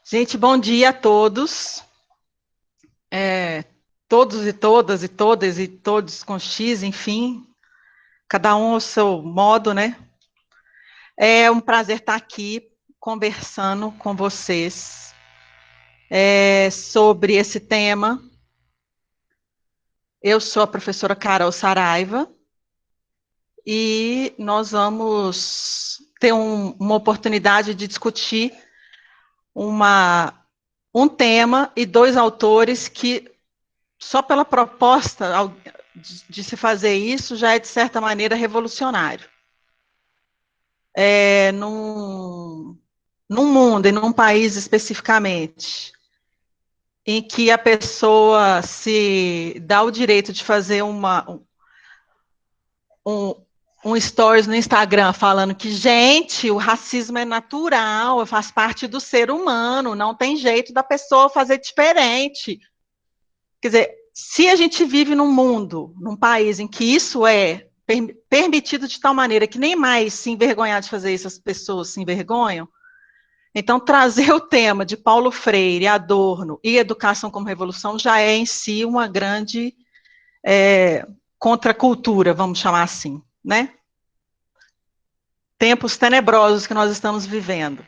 Gente, bom dia a todos. Todos e todas e todas e todos com X, enfim, cada um ao seu modo, né? É um prazer estar aqui conversando com vocês sobre esse tema. Eu sou a professora Carol Saraiva e nós vamos ter uma oportunidade de discutir um tema e dois autores que só pela proposta de se fazer isso já é, de certa maneira, revolucionário. Num mundo e num país especificamente, em que a pessoa se dá o direito de fazer um, um stories no Instagram falando que, gente, o racismo é natural, faz parte do ser humano, não tem jeito da pessoa fazer diferente. Quer dizer, se a gente vive num mundo, num país em que isso é permitido de tal maneira que nem mais se envergonhar de fazer isso, as pessoas se envergonham, então trazer o tema de Paulo Freire, Adorno e educação como revolução já é em si uma grande contracultura, vamos chamar assim, né? Tempos tenebrosos que nós estamos vivendo.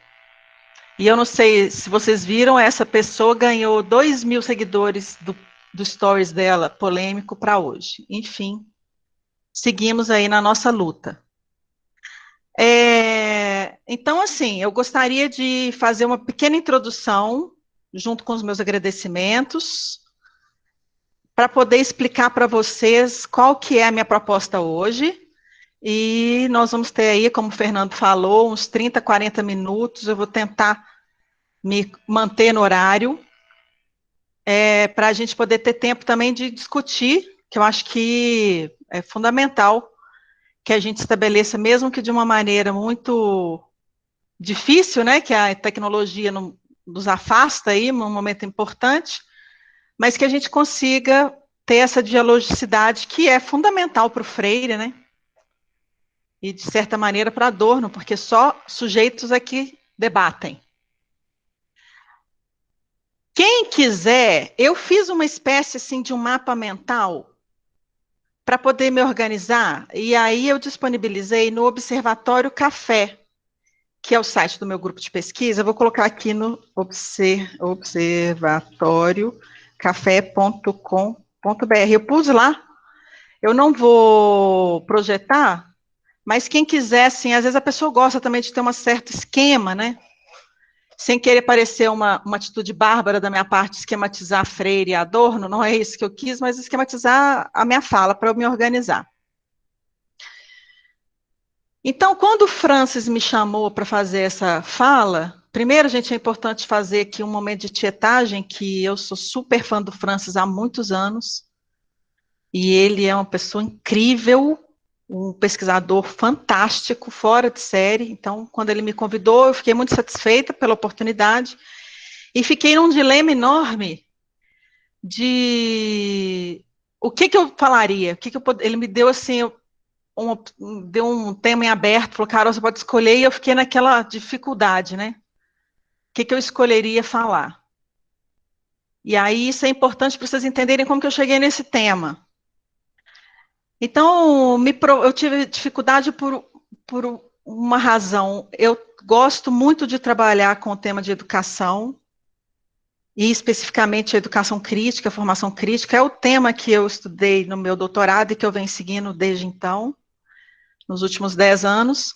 E eu não sei se vocês viram, essa pessoa ganhou 2.000 seguidores do stories dela, polêmico, para hoje. Enfim, seguimos aí na nossa luta. Então, assim, eu gostaria de fazer uma pequena introdução, junto com os meus agradecimentos, para poder explicar para vocês qual que é a minha proposta hoje. E nós vamos ter aí, como o Fernando falou, uns 30, 40 minutos. Eu vou tentar me manter no horário, para a gente poder ter tempo também de discutir, que eu acho que é fundamental que a gente estabeleça, mesmo que de uma maneira muito difícil, né, que a tecnologia nos afasta aí, num momento importante, mas que a gente consiga ter essa dialogicidade que é fundamental para o Freire, né, e de certa maneira para Adorno, porque só sujeitos aqui debatem. Quem quiser, eu fiz uma espécie assim de um mapa mental para poder me organizar, e aí eu disponibilizei no Observatório Café, que é o site do meu grupo de pesquisa. Eu vou colocar aqui no observatóriocafé.com.br. Eu pus lá, eu não vou projetar, mas quem quiser, assim, às vezes a pessoa gosta também de ter um certo esquema, né? Sem querer parecer uma atitude bárbara da minha parte, esquematizar Freire e Adorno, não é isso que eu quis, mas esquematizar a minha fala para eu me organizar. Então, quando o Francis me chamou para fazer essa fala, primeiro, gente, é importante fazer aqui um momento de tietagem, que eu sou super fã do Francis há muitos anos, e ele é uma pessoa incrível, um pesquisador fantástico, fora de série. Então, quando ele me convidou, eu fiquei muito satisfeita pela oportunidade, e fiquei num dilema enorme de o que eu falaria, ele me deu assim, deu um tema em aberto, falou, Carol, você pode escolher, e eu fiquei naquela dificuldade, né? O que eu escolheria falar? E aí isso é importante para vocês entenderem como que eu cheguei nesse tema. Então, eu tive dificuldade por uma razão. Eu gosto muito de trabalhar com o tema de educação, e especificamente a educação crítica, a formação crítica, é o tema que eu estudei no meu doutorado e que eu venho seguindo desde então, nos últimos 10 anos.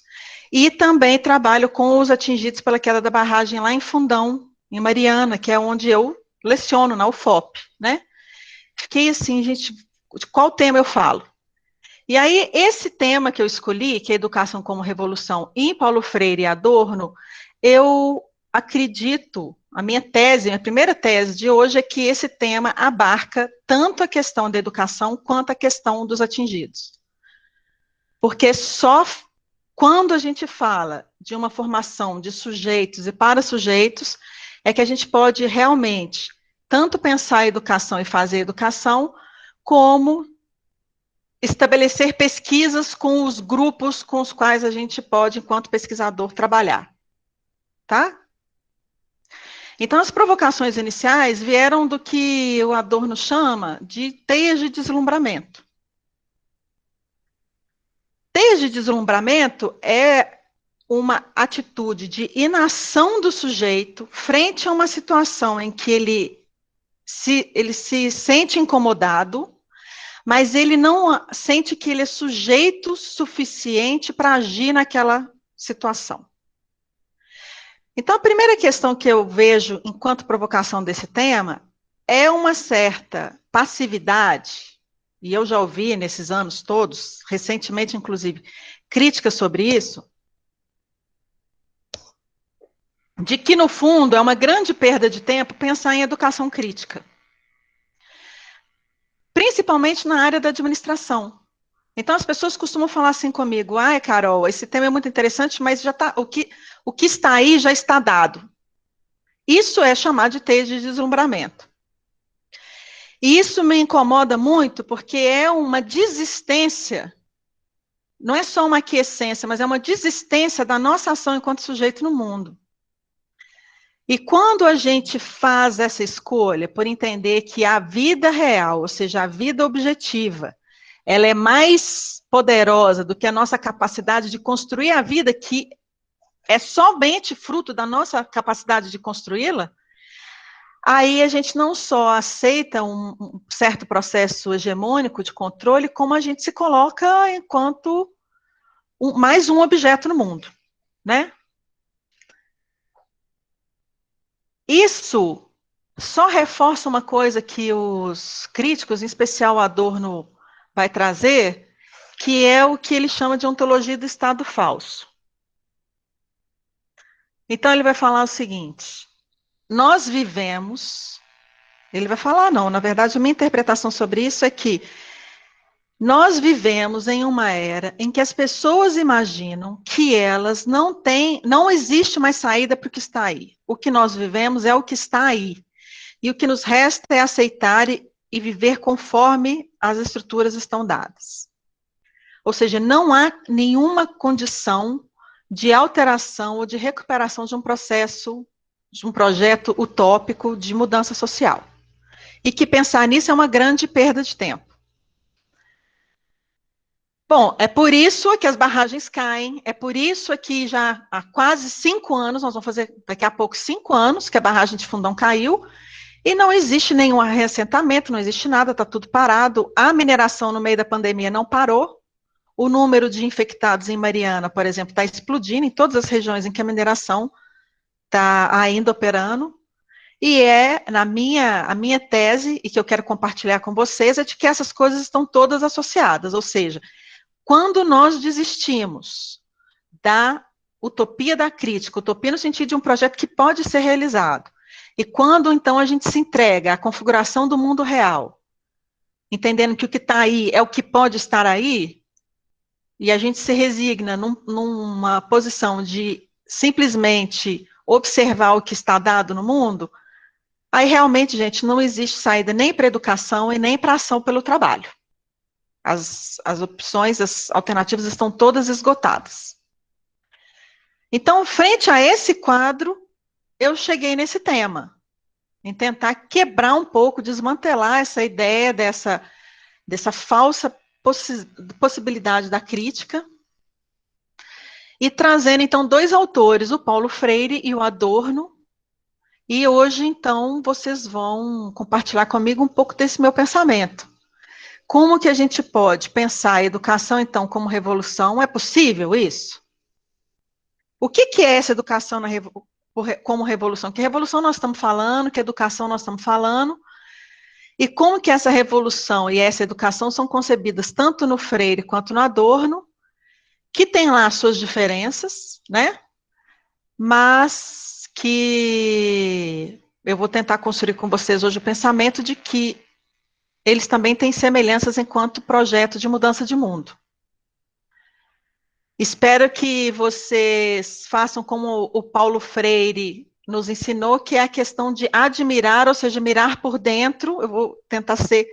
E também trabalho com os atingidos pela queda da barragem lá em Fundão, em Mariana, que é onde eu leciono, na UFOP, né? Fiquei assim, gente, de qual tema eu falo? E aí, esse tema que eu escolhi, que é Educação como Revolução, em Paulo Freire e Adorno, eu acredito, a minha tese, a minha primeira tese de hoje é que esse tema abarca tanto a questão da educação quanto a questão dos atingidos. Porque só quando a gente fala de uma formação de sujeitos e para sujeitos, é que a gente pode realmente tanto pensar a educação e fazer a educação, como estabelecer pesquisas com os grupos com os quais a gente pode, enquanto pesquisador, trabalhar. Tá? Então, as provocações iniciais vieram do que o Adorno chama de teias de deslumbramento. Teias de deslumbramento é uma atitude de inação do sujeito frente a uma situação em que ele se sente incomodado, mas ele não sente que ele é sujeito suficiente para agir naquela situação. Então, a primeira questão que eu vejo enquanto provocação desse tema é uma certa passividade, e eu já ouvi nesses anos todos, recentemente, inclusive, críticas sobre isso, de que, no fundo, é uma grande perda de tempo pensar em educação crítica, principalmente na área da administração. Então, as pessoas costumam falar assim comigo: ai, Carol, esse tema é muito interessante, mas já tá, o que está aí já está dado. Isso é chamar de teia de deslumbramento. E isso me incomoda muito, porque é uma desistência, não é só uma aquiescência, mas é uma desistência da nossa ação enquanto sujeito no mundo. E quando a gente faz essa escolha por entender que a vida real, ou seja, a vida objetiva, ela é mais poderosa do que a nossa capacidade de construir a vida, que é somente fruto da nossa capacidade de construí-la, aí a gente não só aceita um certo processo hegemônico de controle, como a gente se coloca enquanto mais um objeto no mundo, né? Isso só reforça uma coisa que os críticos, em especial Adorno, vai trazer, que é o que ele chama de ontologia do estado falso. Então, ele vai falar o seguinte: nós vivemos, ele vai falar, não, na verdade, a minha interpretação sobre isso é que nós vivemos em uma era em que as pessoas imaginam que elas não existe mais saída para o que está aí. O que nós vivemos é o que está aí. E o que nos resta é aceitar e viver conforme as estruturas estão dadas. Ou seja, não há nenhuma condição de alteração ou de recuperação de um processo, de um projeto utópico de mudança social. E que pensar nisso é uma grande perda de tempo. Bom, é por isso que as barragens caem, é por isso que já há quase 5 anos, nós vamos fazer daqui a pouco 5 anos, que a barragem de Fundão caiu, e não existe nenhum reassentamento, não existe nada, está tudo parado. A mineração no meio da pandemia não parou. O número de infectados em Mariana, por exemplo, está explodindo em todas as regiões em que a mineração está ainda operando. E a minha tese, e que eu quero compartilhar com vocês, é de que essas coisas estão todas associadas. Ou seja, quando nós desistimos da utopia da crítica, utopia no sentido de um projeto que pode ser realizado, e quando, então, a gente se entrega à configuração do mundo real, entendendo que o que está aí é o que pode estar aí, e a gente se resigna numa posição de simplesmente observar o que está dado no mundo, aí realmente, gente, não existe saída nem para a educação e nem para a ação pelo trabalho. As opções, as alternativas estão todas esgotadas. Então, frente a esse quadro, eu cheguei nesse tema, em tentar quebrar um pouco, desmantelar essa ideia dessa falsa possibilidade da crítica, e trazendo, então, 2 autores, o Paulo Freire e o Adorno, e hoje, então, vocês vão compartilhar comigo um pouco desse meu pensamento. Como que a gente pode pensar a educação, então, como revolução? É possível isso? O que é essa educação como revolução? Que revolução nós estamos falando? Que educação nós estamos falando? E como que essa revolução e essa educação são concebidas tanto no Freire quanto no Adorno, que tem lá as suas diferenças, né? Mas que eu vou tentar construir com vocês hoje o pensamento de que eles também têm semelhanças enquanto projeto de mudança de mundo. Espero que vocês façam como o Paulo Freire nos ensinou, que é a questão de admirar, ou seja, mirar por dentro. Eu vou tentar ser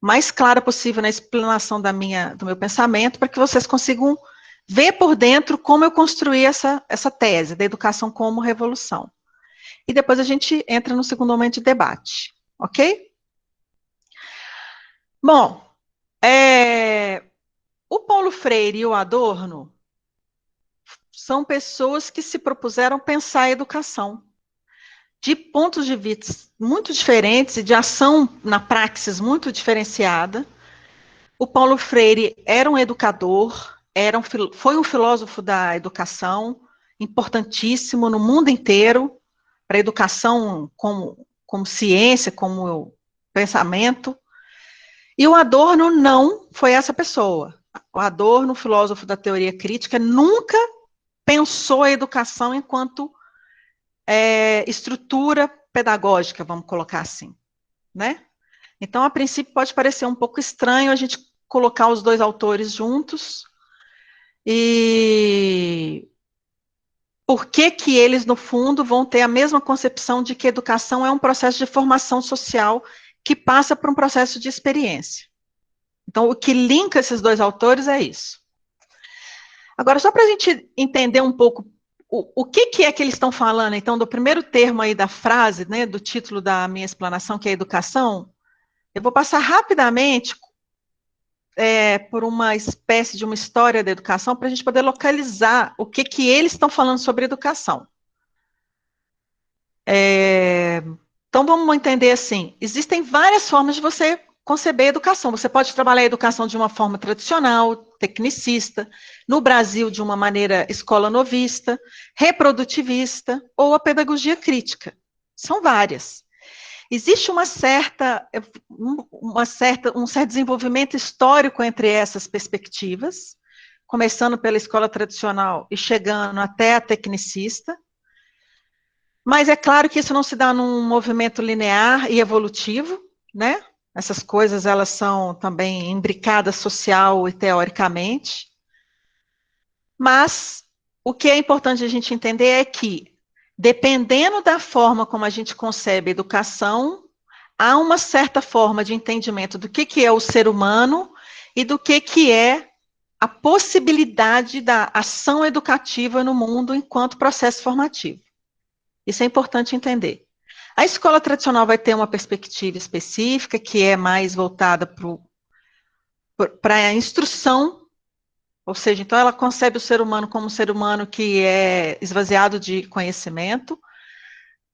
mais clara possível na explanação do meu pensamento, para que vocês consigam ver por dentro como eu construí essa tese da educação como revolução. e depois a gente entra no segundo momento de debate, ok? Bom, o Paulo Freire e o Adorno são pessoas que se propuseram pensar a educação de pontos de vista muito diferentes e de ação na praxis muito diferenciada. O Paulo Freire era um educador, foi um filósofo da educação, importantíssimo no mundo inteiro, para a educação como ciência, como pensamento. E o Adorno não foi essa pessoa. O Adorno, filósofo da teoria crítica, nunca pensou a educação enquanto estrutura pedagógica, vamos colocar assim, né? Então, a princípio, pode parecer um pouco estranho a gente colocar os dois autores juntos, e por que que eles, no fundo, vão ter a mesma concepção de que educação é um processo de formação social que passa por um processo de experiência. Então, o que linka esses dois autores é isso. Agora, só para a gente entender um pouco o que é que eles estão falando, então, do primeiro termo aí da frase, né, do título da minha explanação, que é educação, eu vou passar rapidamente por uma espécie de uma história da educação para a gente poder localizar o que eles estão falando sobre educação. Então, vamos entender assim, existem várias formas de você conceber a educação. Você pode trabalhar a educação de uma forma tradicional, tecnicista, no Brasil de uma maneira escola novista, reprodutivista, ou a pedagogia crítica. São várias. Existe um certo desenvolvimento histórico entre essas perspectivas, começando pela escola tradicional e chegando até a tecnicista, mas é claro que isso não se dá num movimento linear e evolutivo, né? Essas coisas, elas são também imbricadas social e teoricamente, mas o que é importante a gente entender é que, dependendo da forma como a gente concebe a educação, há uma certa forma de entendimento do que é o ser humano e do que é a possibilidade da ação educativa no mundo enquanto processo formativo. Isso é importante entender. A escola tradicional vai ter uma perspectiva específica, que é mais voltada para a instrução, ou seja, então ela concebe o ser humano como um ser humano que é esvaziado de conhecimento.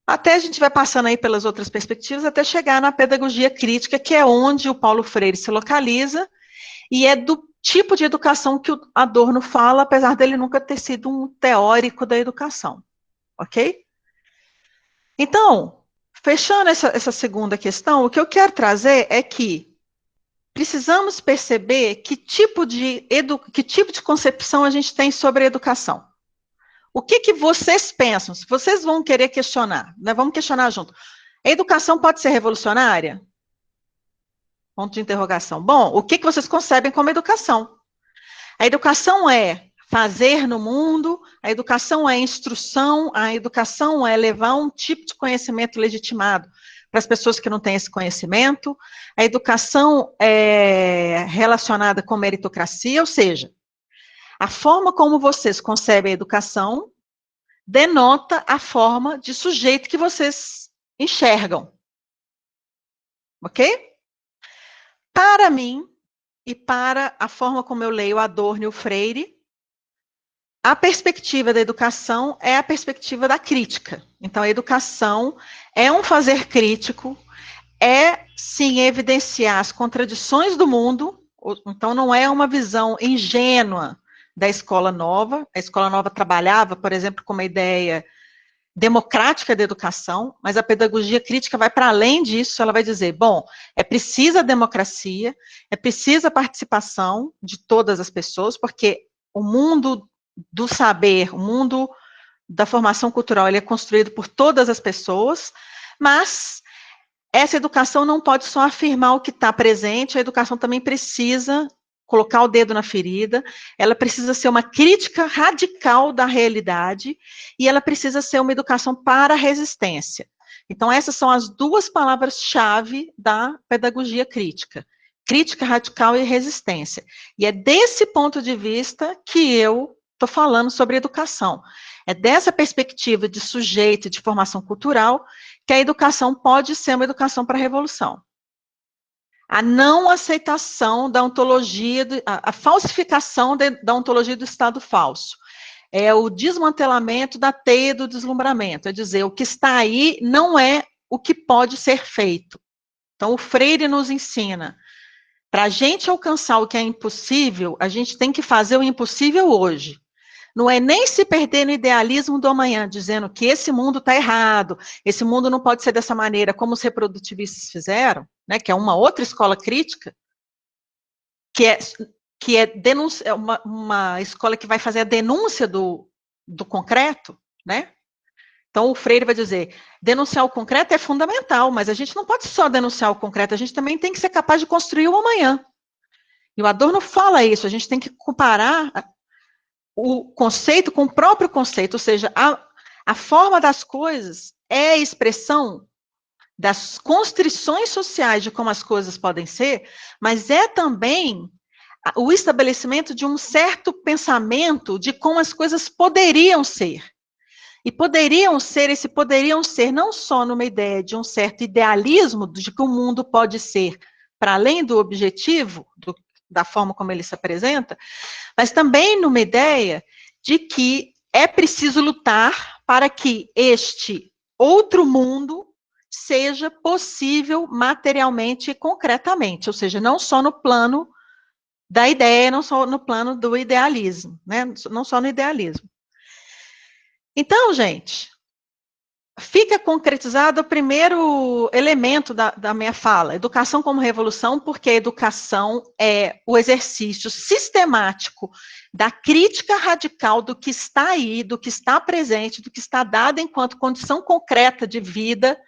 Até a gente vai passando aí pelas outras perspectivas, até chegar na pedagogia crítica, que é onde o Paulo Freire se localiza, e é do tipo de educação que o Adorno fala, apesar dele nunca ter sido um teórico da educação, ok? Então, fechando essa segunda questão, o que eu quero trazer é que precisamos perceber que tipo de concepção a gente tem sobre a educação. O que vocês pensam? Se vocês vão querer questionar, né? Vamos questionar junto. A educação pode ser revolucionária? Ponto de interrogação. Bom, o que vocês concebem como educação? A educação é fazer no mundo, a educação é instrução, a educação é levar um tipo de conhecimento legitimado para as pessoas que não têm esse conhecimento, a educação é relacionada com meritocracia, ou seja, a forma como vocês concebem a educação denota a forma de sujeito que vocês enxergam. Ok? Para mim, e para a forma como eu leio Adorno e o Freire, a perspectiva da educação é a perspectiva da crítica. Então, a educação é um fazer crítico, é, sim, evidenciar as contradições do mundo, então não é uma visão ingênua da escola nova. A escola nova trabalhava, por exemplo, com uma ideia democrática da educação, mas a pedagogia crítica vai para além disso, ela vai dizer, bom, é precisa a democracia, é precisa a participação de todas as pessoas, porque o mundo do saber, o mundo da formação cultural, ele é construído por todas as pessoas, mas essa educação não pode só afirmar o que está presente, a educação também precisa colocar o dedo na ferida, ela precisa ser uma crítica radical da realidade, e ela precisa ser uma educação para a resistência. Então, essas são as duas palavras-chave da pedagogia crítica: crítica radical e resistência. E é desse ponto de vista que eu estou falando sobre educação. É dessa perspectiva de sujeito e de formação cultural que a educação pode ser uma educação para a revolução. A não aceitação da ontologia, a falsificação da ontologia do Estado falso. É o desmantelamento da teia do deslumbramento, é dizer, o que está aí não é o que pode ser feito. Então, o Freire nos ensina, para a gente alcançar o que é impossível, a gente tem que fazer o impossível hoje. Não é nem se perder no idealismo do amanhã, dizendo que esse mundo está errado, esse mundo não pode ser dessa maneira, como os reprodutivistas fizeram, né, que é uma outra escola crítica, que é uma escola que vai fazer a denúncia do concreto, né? Então, o Freire vai dizer, denunciar o concreto é fundamental, mas a gente não pode só denunciar o concreto, a gente também tem que ser capaz de construir o amanhã. E o Adorno fala isso, a gente tem que comparar o conceito com o próprio conceito, ou seja, a forma das coisas é a expressão das constrições sociais de como as coisas podem ser, mas é também o estabelecimento de um certo pensamento de como as coisas poderiam ser. E poderiam ser não só numa ideia de um certo idealismo de que o mundo pode ser para além do objetivo, da forma como ele se apresenta, mas também numa ideia de que é preciso lutar para que este outro mundo seja possível materialmente e concretamente, ou seja, não só no plano da ideia, não só no plano do idealismo, né? Não só no idealismo. Então, gente, fica concretizado o primeiro elemento da minha fala, educação como revolução, porque a educação é o exercício sistemático da crítica radical do que está aí, do que está presente, do que está dado enquanto condição concreta de vida,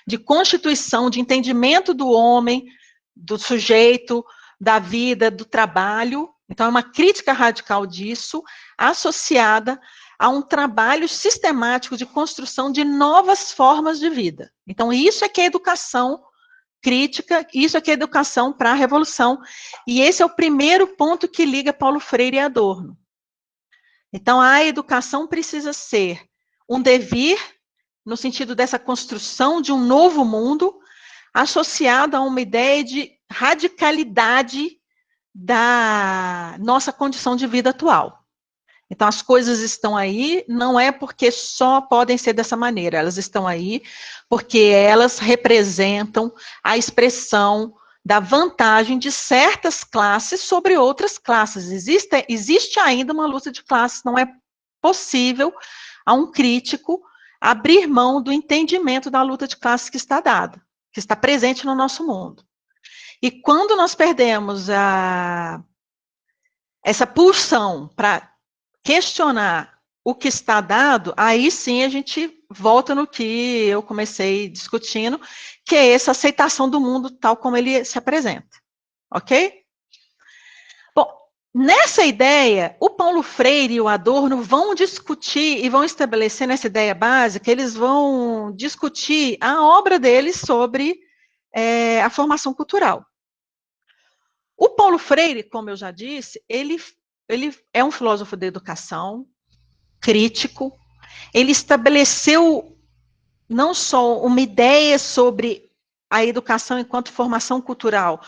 de constituição, de entendimento do homem, do sujeito, da vida, do trabalho. Então, é uma crítica radical disso, associada a um trabalho sistemático de construção de novas formas de vida. Então, isso é que é educação crítica, isso é que é educação para a revolução. E esse é o primeiro ponto que liga Paulo Freire e Adorno. Então, a educação precisa ser um devir, no sentido dessa construção de um novo mundo, associado a uma ideia de radicalidade da nossa condição de vida atual. Então, as coisas estão aí, não é porque só podem ser dessa maneira, elas estão aí porque elas representam a expressão da vantagem de certas classes sobre outras classes. Existe ainda uma luta de classes, não é possível a um crítico abrir mão do entendimento da luta de classes que está dada, que está presente no nosso mundo. E quando nós perdemos essa pulsão para questionar o que está dado, aí sim a gente volta no que eu comecei discutindo, que é essa aceitação do mundo tal como ele se apresenta, ok? Bom, nessa ideia, o Paulo Freire e o Adorno vão discutir e vão estabelecer nessa ideia básica, eles vão discutir a obra deles sobre a formação cultural. O Paulo Freire, como eu já disse, ele é um filósofo da educação, crítico, ele estabeleceu não só uma ideia sobre a educação enquanto formação cultural,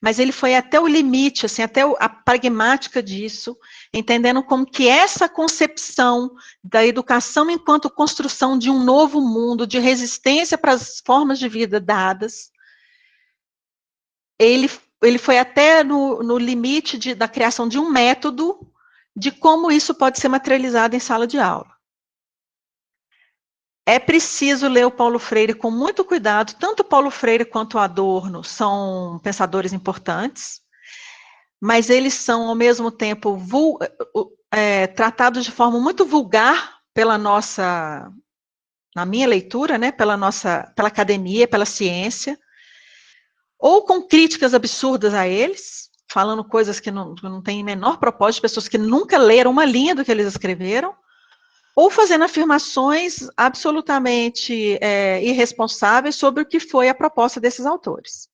mas ele foi até o limite, assim, até a pragmática disso, entendendo como que essa concepção da educação enquanto construção de um novo mundo, de resistência para as formas de vida dadas, ele foi até no limite da criação de um método de como isso pode ser materializado em sala de aula. É preciso ler o Paulo Freire com muito cuidado, tanto Paulo Freire quanto o Adorno são pensadores importantes, mas eles são, ao mesmo tempo, tratados de forma muito vulgar na minha leitura, né, pela academia, pela ciência, ou com críticas absurdas a eles, falando coisas que não têm menor propósito, pessoas que nunca leram uma linha do que eles escreveram, ou fazendo afirmações absolutamente irresponsáveis sobre o que foi a proposta desses autores.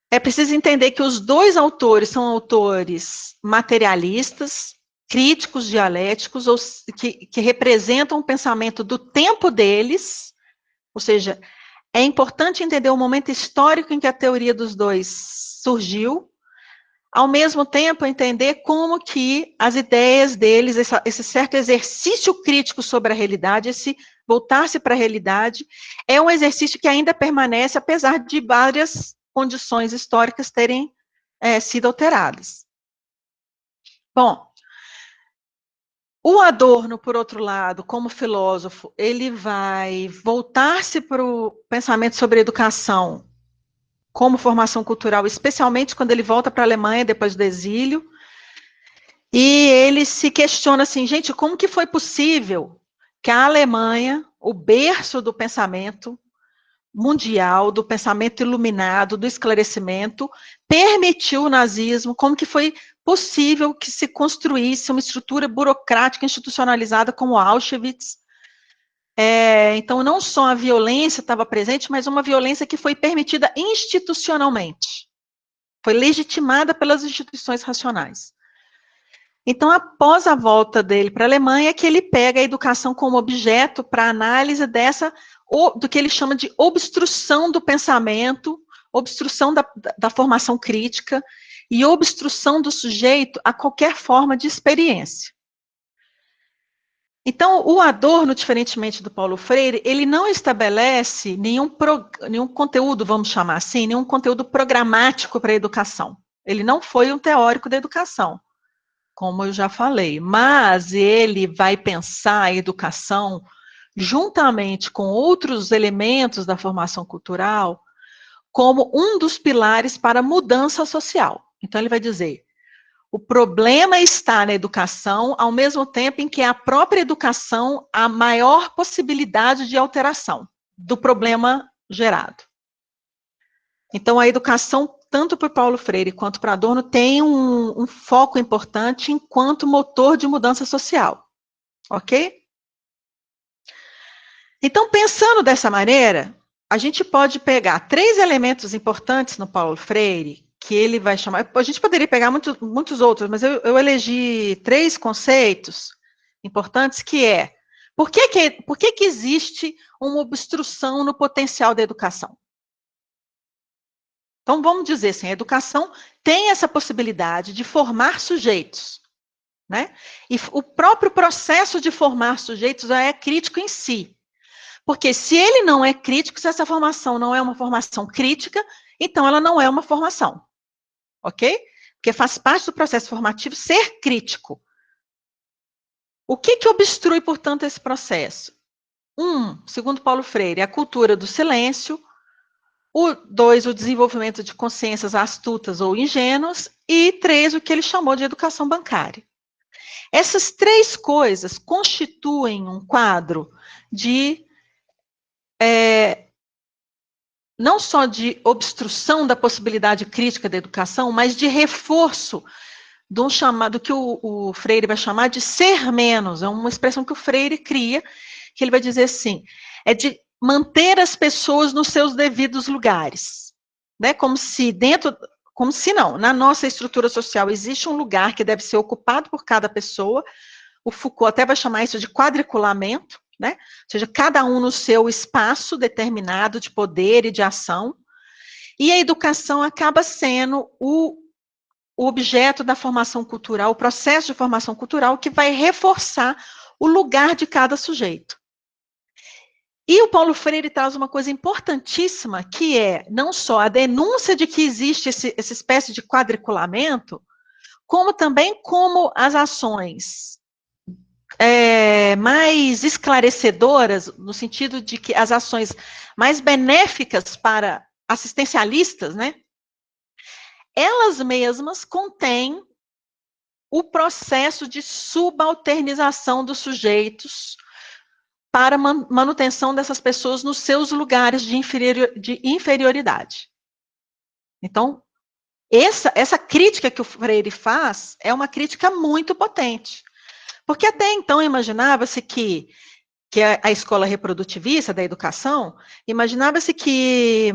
É preciso entender que os dois autores são autores materialistas, críticos dialéticos, ou que representam o pensamento do tempo deles, ou seja, é importante entender o momento histórico em que a teoria dos dois surgiu, ao mesmo tempo entender como que as ideias deles, esse certo exercício crítico sobre a realidade, esse voltar-se para a realidade, é um exercício que ainda permanece, apesar de várias condições históricas terem sido alteradas. Bom, o Adorno, por outro lado, como filósofo, ele vai voltar-se para o pensamento sobre a educação como formação cultural, especialmente quando ele volta para a Alemanha depois do exílio, e ele se questiona assim, gente, como que foi possível que a Alemanha, o berço do pensamento mundial, do pensamento iluminado, do esclarecimento, permitiu o nazismo, como que foi possível que se construísse uma estrutura burocrática institucionalizada como Auschwitz. Então, não só a violência estava presente, mas uma violência que foi permitida institucionalmente. Foi legitimada pelas instituições racionais. Então, após a volta dele para a Alemanha, é que ele pega a educação como objeto para análise do que ele chama de obstrução do pensamento, obstrução da formação crítica e obstrução do sujeito a qualquer forma de experiência. Então, o Adorno, diferentemente do Paulo Freire, ele não estabelece nenhum conteúdo, vamos chamar assim, nenhum conteúdo programático para a educação. Ele não foi um teórico da educação, como eu já falei, mas ele vai pensar a educação juntamente com outros elementos da formação cultural como um dos pilares para a mudança social. Então, ele vai dizer, o problema está na educação, ao mesmo tempo em que a própria educação há maior possibilidade de alteração do problema gerado. Então, a educação, tanto para Paulo Freire quanto para Adorno, tem um foco importante enquanto motor de mudança social. Ok? Então, pensando dessa maneira, a gente pode pegar 3 elementos importantes no Paulo Freire, que ele vai chamar, a gente poderia pegar muitos outros, mas eu elegi 3 conceitos importantes, que por que existe uma obstrução no potencial da educação? Então, vamos dizer assim, a educação tem essa possibilidade de formar sujeitos, né? E o próprio processo de formar sujeitos já é crítico em si. Porque se ele não é crítico, se essa formação não é uma formação crítica, então ela não é uma formação. Ok? Porque faz parte do processo formativo ser crítico. O que obstrui, portanto, esse processo? Segundo Paulo Freire, a cultura do silêncio. 2, o desenvolvimento de consciências astutas ou ingênuas. E 3, o que ele chamou de educação bancária. Essas 3 coisas constituem um quadro de não só de obstrução da possibilidade crítica da educação, mas de reforço do chamado que o Freire vai chamar de ser menos. É uma expressão que o Freire cria, que ele vai dizer assim, é de manter as pessoas nos seus devidos lugares, né? Como se não, na nossa estrutura social existe um lugar que deve ser ocupado por cada pessoa. O Foucault até vai chamar isso de quadriculamento, né? Ou seja, cada um no seu espaço determinado de poder e de ação, e a educação acaba sendo o objeto da formação cultural, o processo de formação cultural que vai reforçar o lugar de cada sujeito. E o Paulo Freire traz uma coisa importantíssima, que é não só a denúncia de que existe essa espécie de quadriculamento, como também como as ações mais esclarecedoras, no sentido de que as ações mais benéficas para assistencialistas, né, elas mesmas contêm o processo de subalternização dos sujeitos para manutenção dessas pessoas nos seus lugares de inferioridade. Então, essa crítica que o Freire faz é uma crítica muito potente. Porque até então imaginava-se que a escola reprodutivista da educação, imaginava-se que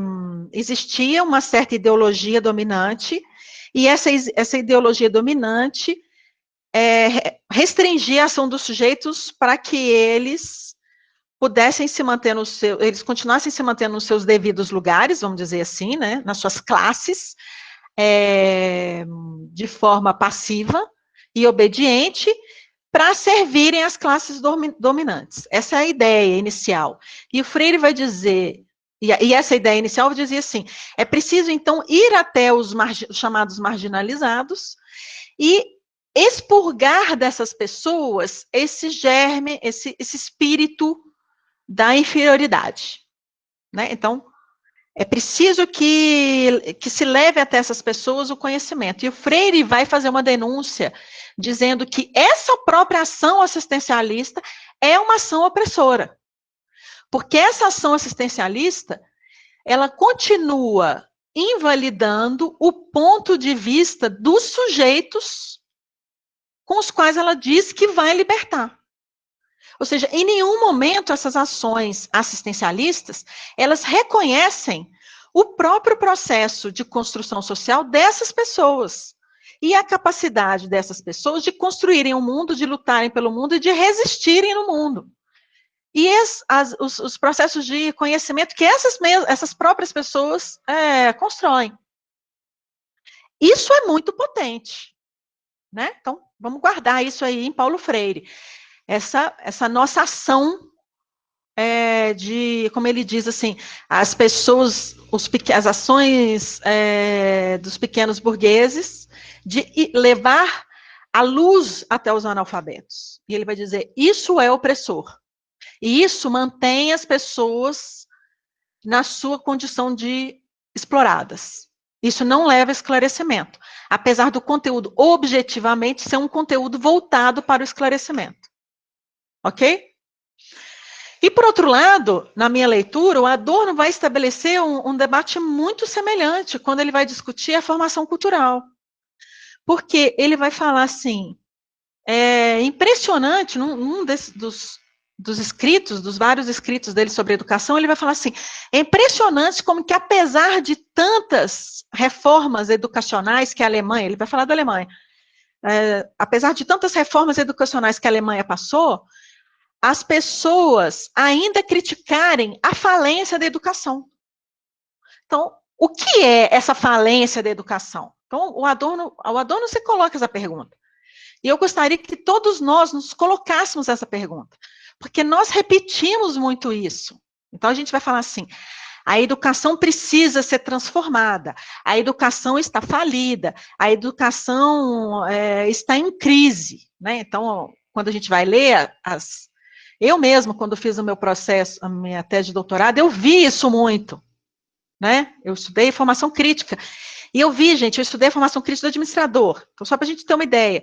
existia uma certa ideologia dominante, e essa ideologia dominante restringir a ação dos sujeitos para que eles pudessem se manter eles continuassem se mantendo nos seus devidos lugares, vamos dizer assim, né, nas suas classes, de forma passiva e obediente, para servirem as classes dominantes. Essa é a ideia inicial. E o Freire vai dizer, e essa ideia inicial vai dizer assim, é preciso, então, ir até os chamados marginalizados e expurgar dessas pessoas esse germe, esse espírito da inferioridade, né? Então, é preciso que se leve até essas pessoas o conhecimento. E o Freire vai fazer uma denúncia dizendo que essa própria ação assistencialista é uma ação opressora. Porque essa ação assistencialista, ela continua invalidando o ponto de vista dos sujeitos com os quais ela diz que vai libertar. Ou seja, em nenhum momento essas ações assistencialistas, elas reconhecem o próprio processo de construção social dessas pessoas e a capacidade dessas pessoas de construírem um mundo, de lutarem pelo mundo e de resistirem no mundo. E os processos de conhecimento que essas próprias pessoas constroem. Isso é muito potente, né? Então, vamos guardar isso aí em Paulo Freire. Essa nossa ação como ele diz assim, as pessoas, as ações dos pequenos burgueses de levar a luz até os analfabetos. E ele vai dizer, isso é opressor. E isso mantém as pessoas na sua condição de exploradas. Isso não leva a esclarecimento, apesar do conteúdo objetivamente ser um conteúdo voltado para o esclarecimento. Ok? E, por outro lado, na minha leitura, o Adorno vai estabelecer um debate muito semelhante quando ele vai discutir a formação cultural. Porque ele vai falar assim, impressionante, num dos escritos, dos vários escritos dele sobre educação, ele vai falar assim, é impressionante como que apesar de tantas reformas educacionais que a Alemanha, ele vai falar da Alemanha, apesar de tantas reformas educacionais que a Alemanha passou, as pessoas ainda criticarem a falência da educação. Então, o que é essa falência da educação? Então, o Adorno se coloca essa pergunta. E eu gostaria que todos nós nos colocássemos essa pergunta, porque nós repetimos muito isso. Então, a gente vai falar assim, a educação precisa ser transformada, a educação está falida, a educação está em crise, né? Então, quando a gente vai ler eu mesmo, quando fiz o meu processo, a minha tese de doutorado, eu vi isso muito, né? Eu estudei formação crítica, e eu estudei formação crítica do administrador, então só para a gente ter uma ideia.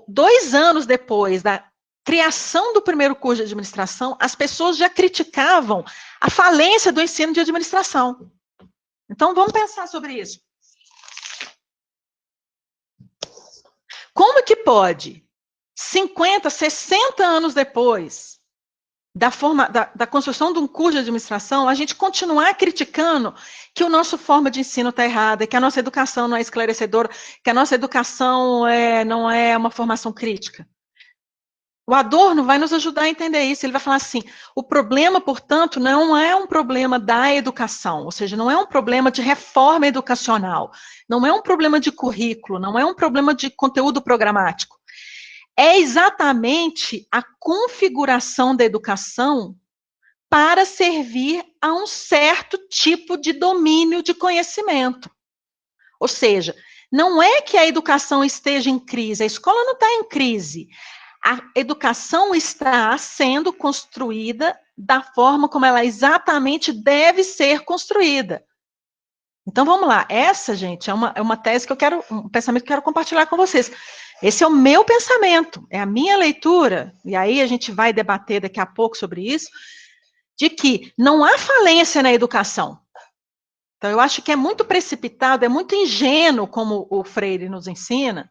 2 anos depois da criação do primeiro curso de administração, as pessoas já criticavam a falência do ensino de administração. Então, vamos pensar sobre isso. Como que pode 50, 60 anos depois da construção de um curso de administração, a gente continuar criticando que a nossa forma de ensino está errada, que a nossa educação não é esclarecedora, que a nossa educação não é uma formação crítica? O Adorno vai nos ajudar a entender isso. Ele vai falar assim, o problema, portanto, não é um problema da educação, ou seja, não é um problema de reforma educacional, não é um problema de currículo, não é um problema de conteúdo programático. É exatamente a configuração da educação para servir a um certo tipo de domínio de conhecimento. Ou seja, não é que a educação esteja em crise, a escola não está em crise. A educação está sendo construída da forma como ela exatamente deve ser construída. Então, vamos lá. Essa, gente, é uma tese que um pensamento que eu quero compartilhar com vocês. Esse é o meu pensamento, é a minha leitura, e aí a gente vai debater daqui a pouco sobre isso, de que não há falência na educação. Então, eu acho que é muito precipitado, é muito ingênuo, como o Freire nos ensina,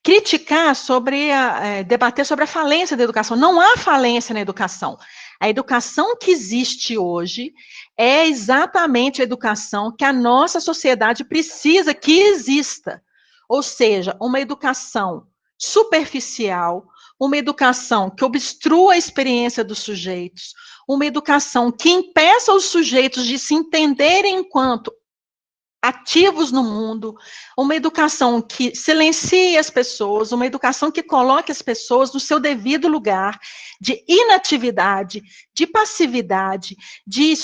criticar debater sobre a falência da educação. Não há falência na educação. A educação que existe hoje é exatamente a educação que a nossa sociedade precisa que exista. Ou seja, uma educação superficial, uma educação que obstrua a experiência dos sujeitos, uma educação que impeça os sujeitos de se entenderem enquanto ativos no mundo, uma educação que silencie as pessoas, uma educação que coloque as pessoas no seu devido lugar de inatividade, de passividade, de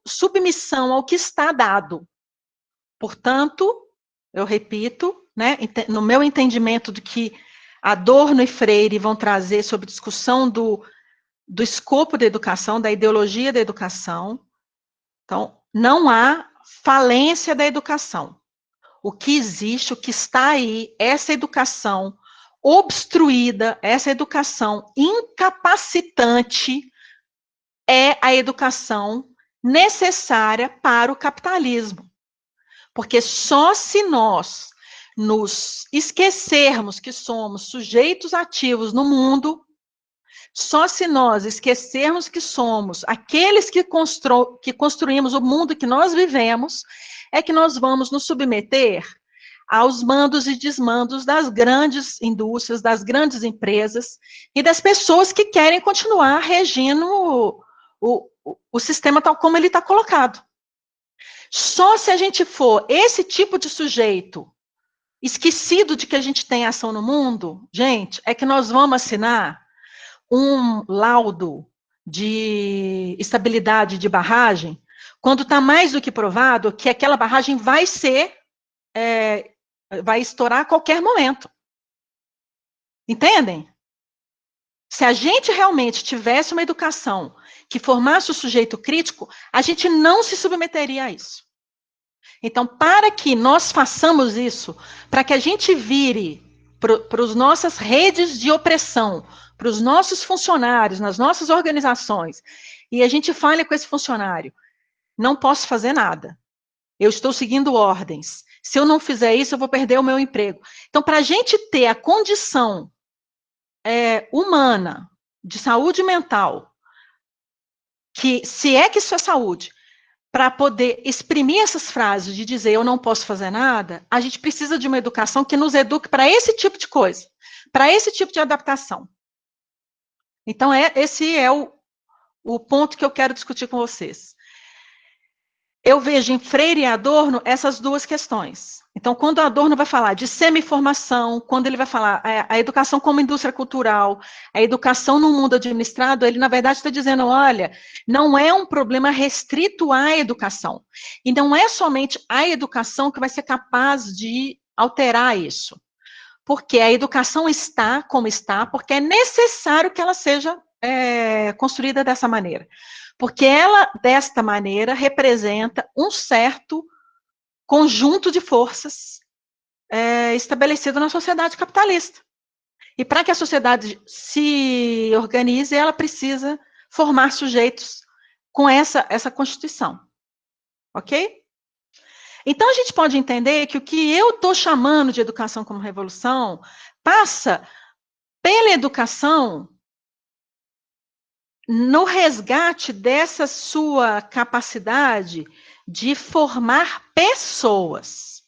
submissão ao que está dado. Portanto, eu repito, né, no meu entendimento do que Adorno e Freire vão trazer sobre discussão do escopo da educação, da ideologia da educação, então, não há falência da educação. O que existe, o que está aí, essa educação obstruída, essa educação incapacitante, é a educação necessária para o capitalismo. Porque só se nós nos esquecermos que somos sujeitos ativos no mundo, só se nós esquecermos que somos aqueles que construímos o mundo que nós vivemos, é que nós vamos nos submeter aos mandos e desmandos das grandes indústrias, das grandes empresas e das pessoas que querem continuar regindo o sistema tal como ele está colocado. Só se a gente for esse tipo de sujeito esquecido de que a gente tem ação no mundo, gente, é que nós vamos assinar um laudo de estabilidade de barragem, quando está mais do que provado que aquela barragem vai vai estourar a qualquer momento. Entendem? Se a gente realmente tivesse uma educação que formasse o sujeito crítico, a gente não se submeteria a isso. Então, para que nós façamos isso, para que a gente vire para as nossas redes de opressão, para os nossos funcionários, nas nossas organizações, e a gente fale com esse funcionário, não posso fazer nada. Eu estou seguindo ordens. Se eu não fizer isso, eu vou perder o meu emprego. Então, para a gente ter a condição humana, de saúde mental, que se é que isso é saúde, para poder exprimir essas frases de dizer eu não posso fazer nada, a gente precisa de uma educação que nos eduque para esse tipo de coisa, para esse tipo de adaptação. Então, esse é o ponto que eu quero discutir com vocês. Eu vejo em Freire e Adorno essas duas questões. Então, quando Adorno vai falar de semi-formação, quando ele vai falar a educação como indústria cultural, a educação no mundo administrado, ele, na verdade, está dizendo, olha, não é um problema restrito à educação. E não é somente a educação que vai ser capaz de alterar isso. Porque a educação está como está, porque é necessário que ela seja construída dessa maneira. Porque ela, desta maneira, representa um certo conjunto de forças estabelecido na sociedade capitalista. E para que a sociedade se organize, ela precisa formar sujeitos com essa constituição. Ok? Então, a gente pode entender que o que eu estou chamando de educação como revolução passa pela educação no resgate dessa sua capacidade de formar pessoas.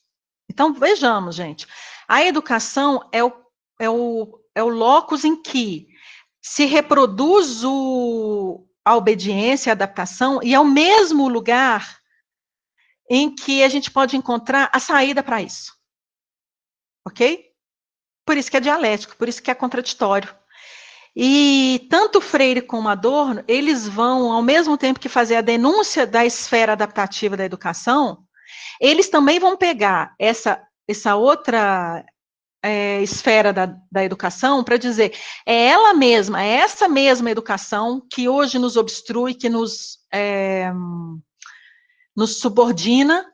Então, vejamos, gente, a educação é o locus em que se reproduz a obediência, a adaptação, e é o mesmo lugar em que a gente pode encontrar a saída para isso. Ok? Por isso que é dialético, por isso que é contraditório. E tanto Freire como Adorno, eles vão, ao mesmo tempo que fazer a denúncia da esfera adaptativa da educação, eles também vão pegar essa outra esfera da educação para dizer, é ela mesma, é essa mesma educação que hoje nos obstrui, que nos subordina,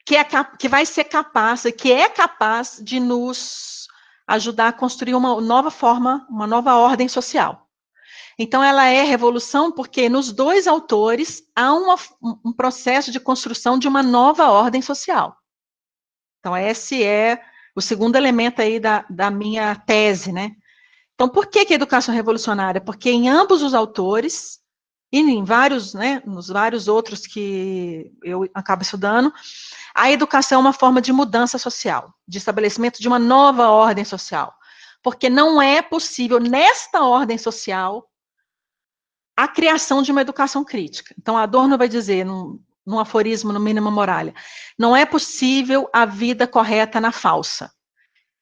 que vai ser capaz, que é capaz de nos ajudar a construir uma nova forma, uma nova ordem social. Então, ela é revolução porque nos dois autores há um processo de construção de uma nova ordem social. Então, esse é o segundo elemento aí da minha tese, né? Então, por que a educação revolucionária? Porque em ambos os autores e em vários, né, nos vários outros que eu acabo estudando, a educação é uma forma de mudança social, de estabelecimento de uma nova ordem social. Porque não é possível, nesta ordem social, a criação de uma educação crítica. Então, Adorno vai dizer, num aforismo, no Minima Moralia, não é possível a vida correta na falsa.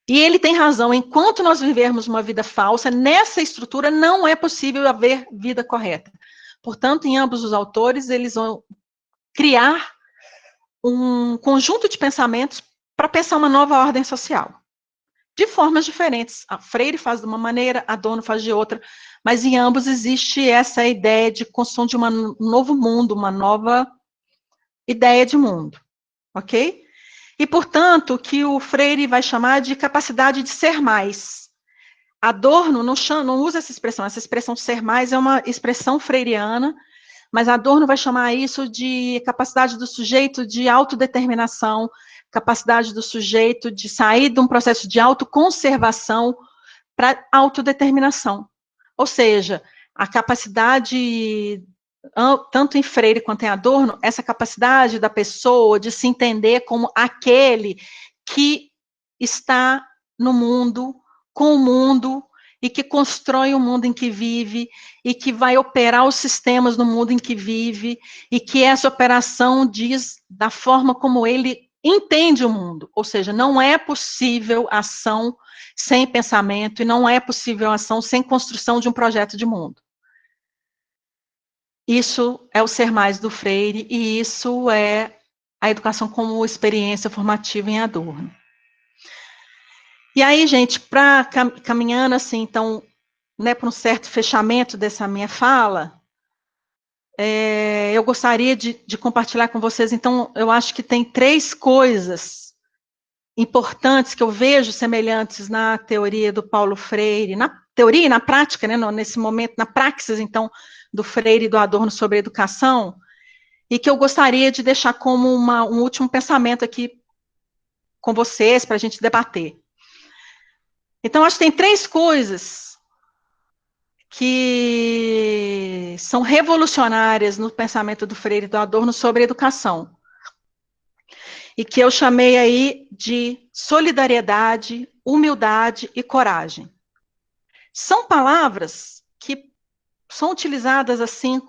E ele tem razão, enquanto nós vivermos uma vida falsa, nessa estrutura não é possível haver vida correta. Portanto, em ambos os autores, eles vão criar um conjunto de pensamentos para pensar uma nova ordem social, de formas diferentes. A Freire faz de uma maneira, Adorno faz de outra, mas em ambos existe essa ideia de construção de um novo mundo, uma nova ideia de mundo, ok? E, portanto, o que o Freire vai chamar de capacidade de ser mais. Adorno não usa essa expressão ser mais é uma expressão freiriana, mas Adorno vai chamar isso de capacidade do sujeito de autodeterminação, capacidade do sujeito de sair de um processo de autoconservação para autodeterminação. Ou seja, a capacidade, tanto em Freire quanto em Adorno, essa capacidade da pessoa de se entender como aquele que está no mundo, com o mundo, e que constrói o mundo em que vive, e que vai operar os sistemas no mundo em que vive, e que essa operação diz da forma como ele entende o mundo. Ou seja, não é possível ação sem pensamento, e não é possível ação sem construção de um projeto de mundo. Isso é o ser mais do Freire, e isso é a educação como experiência formativa em Adorno. E aí, gente, caminhando assim, então, né, para um certo fechamento dessa minha fala, eu gostaria de compartilhar com vocês, então, eu acho que tem 3 coisas importantes que eu vejo semelhantes na teoria do Paulo Freire, na teoria e na prática, né, nesse momento, na praxis, então, do Freire e do Adorno sobre a educação, e que eu gostaria de deixar como um último pensamento aqui com vocês, para a gente debater. Então, acho que tem 3 coisas que são revolucionárias no pensamento do Freire e do Adorno sobre a educação, e que eu chamei aí de solidariedade, humildade e coragem. São palavras que são utilizadas assim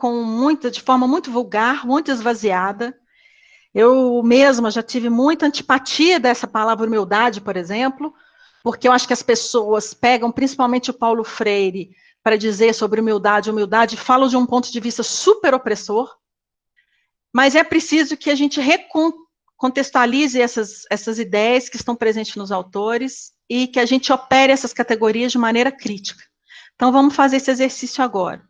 de forma muito vulgar, muito esvaziada. Eu mesma já tive muita antipatia dessa palavra humildade, por exemplo, porque eu acho que as pessoas pegam principalmente o Paulo Freire para dizer sobre humildade, e falam de um ponto de vista super opressor, mas é preciso que a gente recontextualize essas ideias que estão presentes nos autores e que a gente opere essas categorias de maneira crítica. Então, vamos fazer esse exercício agora.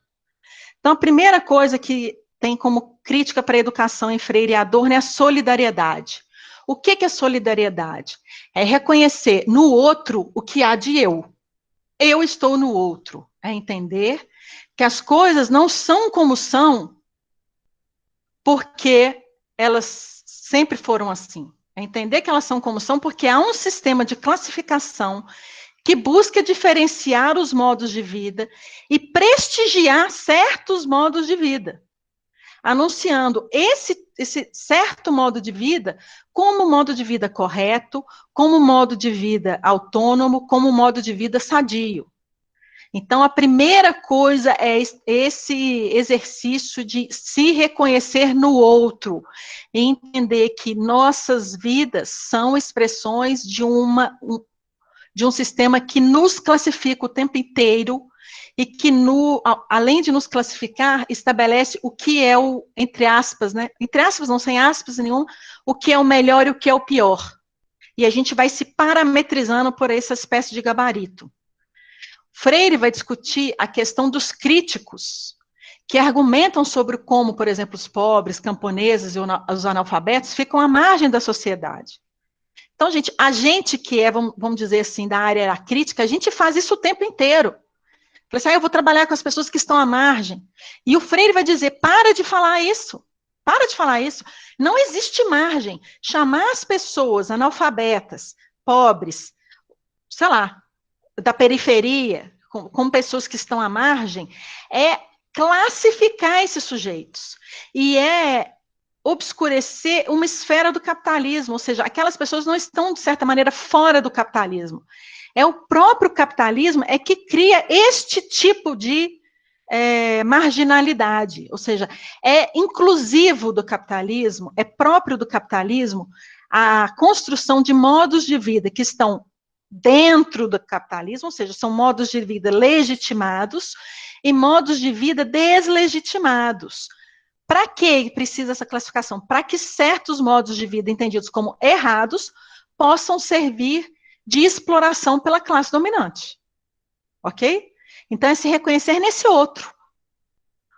Então, a primeira coisa que tem como crítica para a educação em Freire e Adorno é a solidariedade. O que é solidariedade? É reconhecer no outro o que há de eu. Eu estou no outro. É entender que as coisas não são como são porque elas sempre foram assim. É entender que elas são como são porque há um sistema de classificação que busca diferenciar os modos de vida e prestigiar certos modos de vida, anunciando esse certo modo de vida como modo de vida correto, como modo de vida autônomo, como modo de vida sadio. Então, a primeira coisa é esse exercício de se reconhecer no outro, e entender que nossas vidas são expressões de um sistema que nos classifica o tempo inteiro e que, além de nos classificar, estabelece o que é o, entre aspas, né? Entre aspas, não sem aspas nenhum, o que é o melhor e o que é o pior. E a gente vai se parametrizando por essa espécie de gabarito. Freire vai discutir a questão dos críticos, que argumentam sobre como, por exemplo, os pobres, camponeses e os analfabetos ficam à margem da sociedade. Então, gente, a gente que é, vamos dizer assim, da área crítica, a gente faz isso o tempo inteiro. Falei assim, eu vou trabalhar com as pessoas que estão à margem. E o Freire vai dizer, para de falar isso. Para de falar isso. Não existe margem. Chamar as pessoas analfabetas, pobres, sei lá, da periferia, como pessoas que estão à margem, é classificar esses sujeitos. E é obscurecer uma esfera do capitalismo, ou seja, aquelas pessoas não estão, de certa maneira, fora do capitalismo. É o próprio capitalismo é que cria este tipo de marginalidade, ou seja, é inclusivo do capitalismo, é próprio do capitalismo a construção de modos de vida que estão dentro do capitalismo, ou seja, são modos de vida legitimados e modos de vida deslegitimados. Para que precisa essa classificação? Para que certos modos de vida entendidos como errados possam servir de exploração pela classe dominante. Ok? Então, é se reconhecer nesse outro.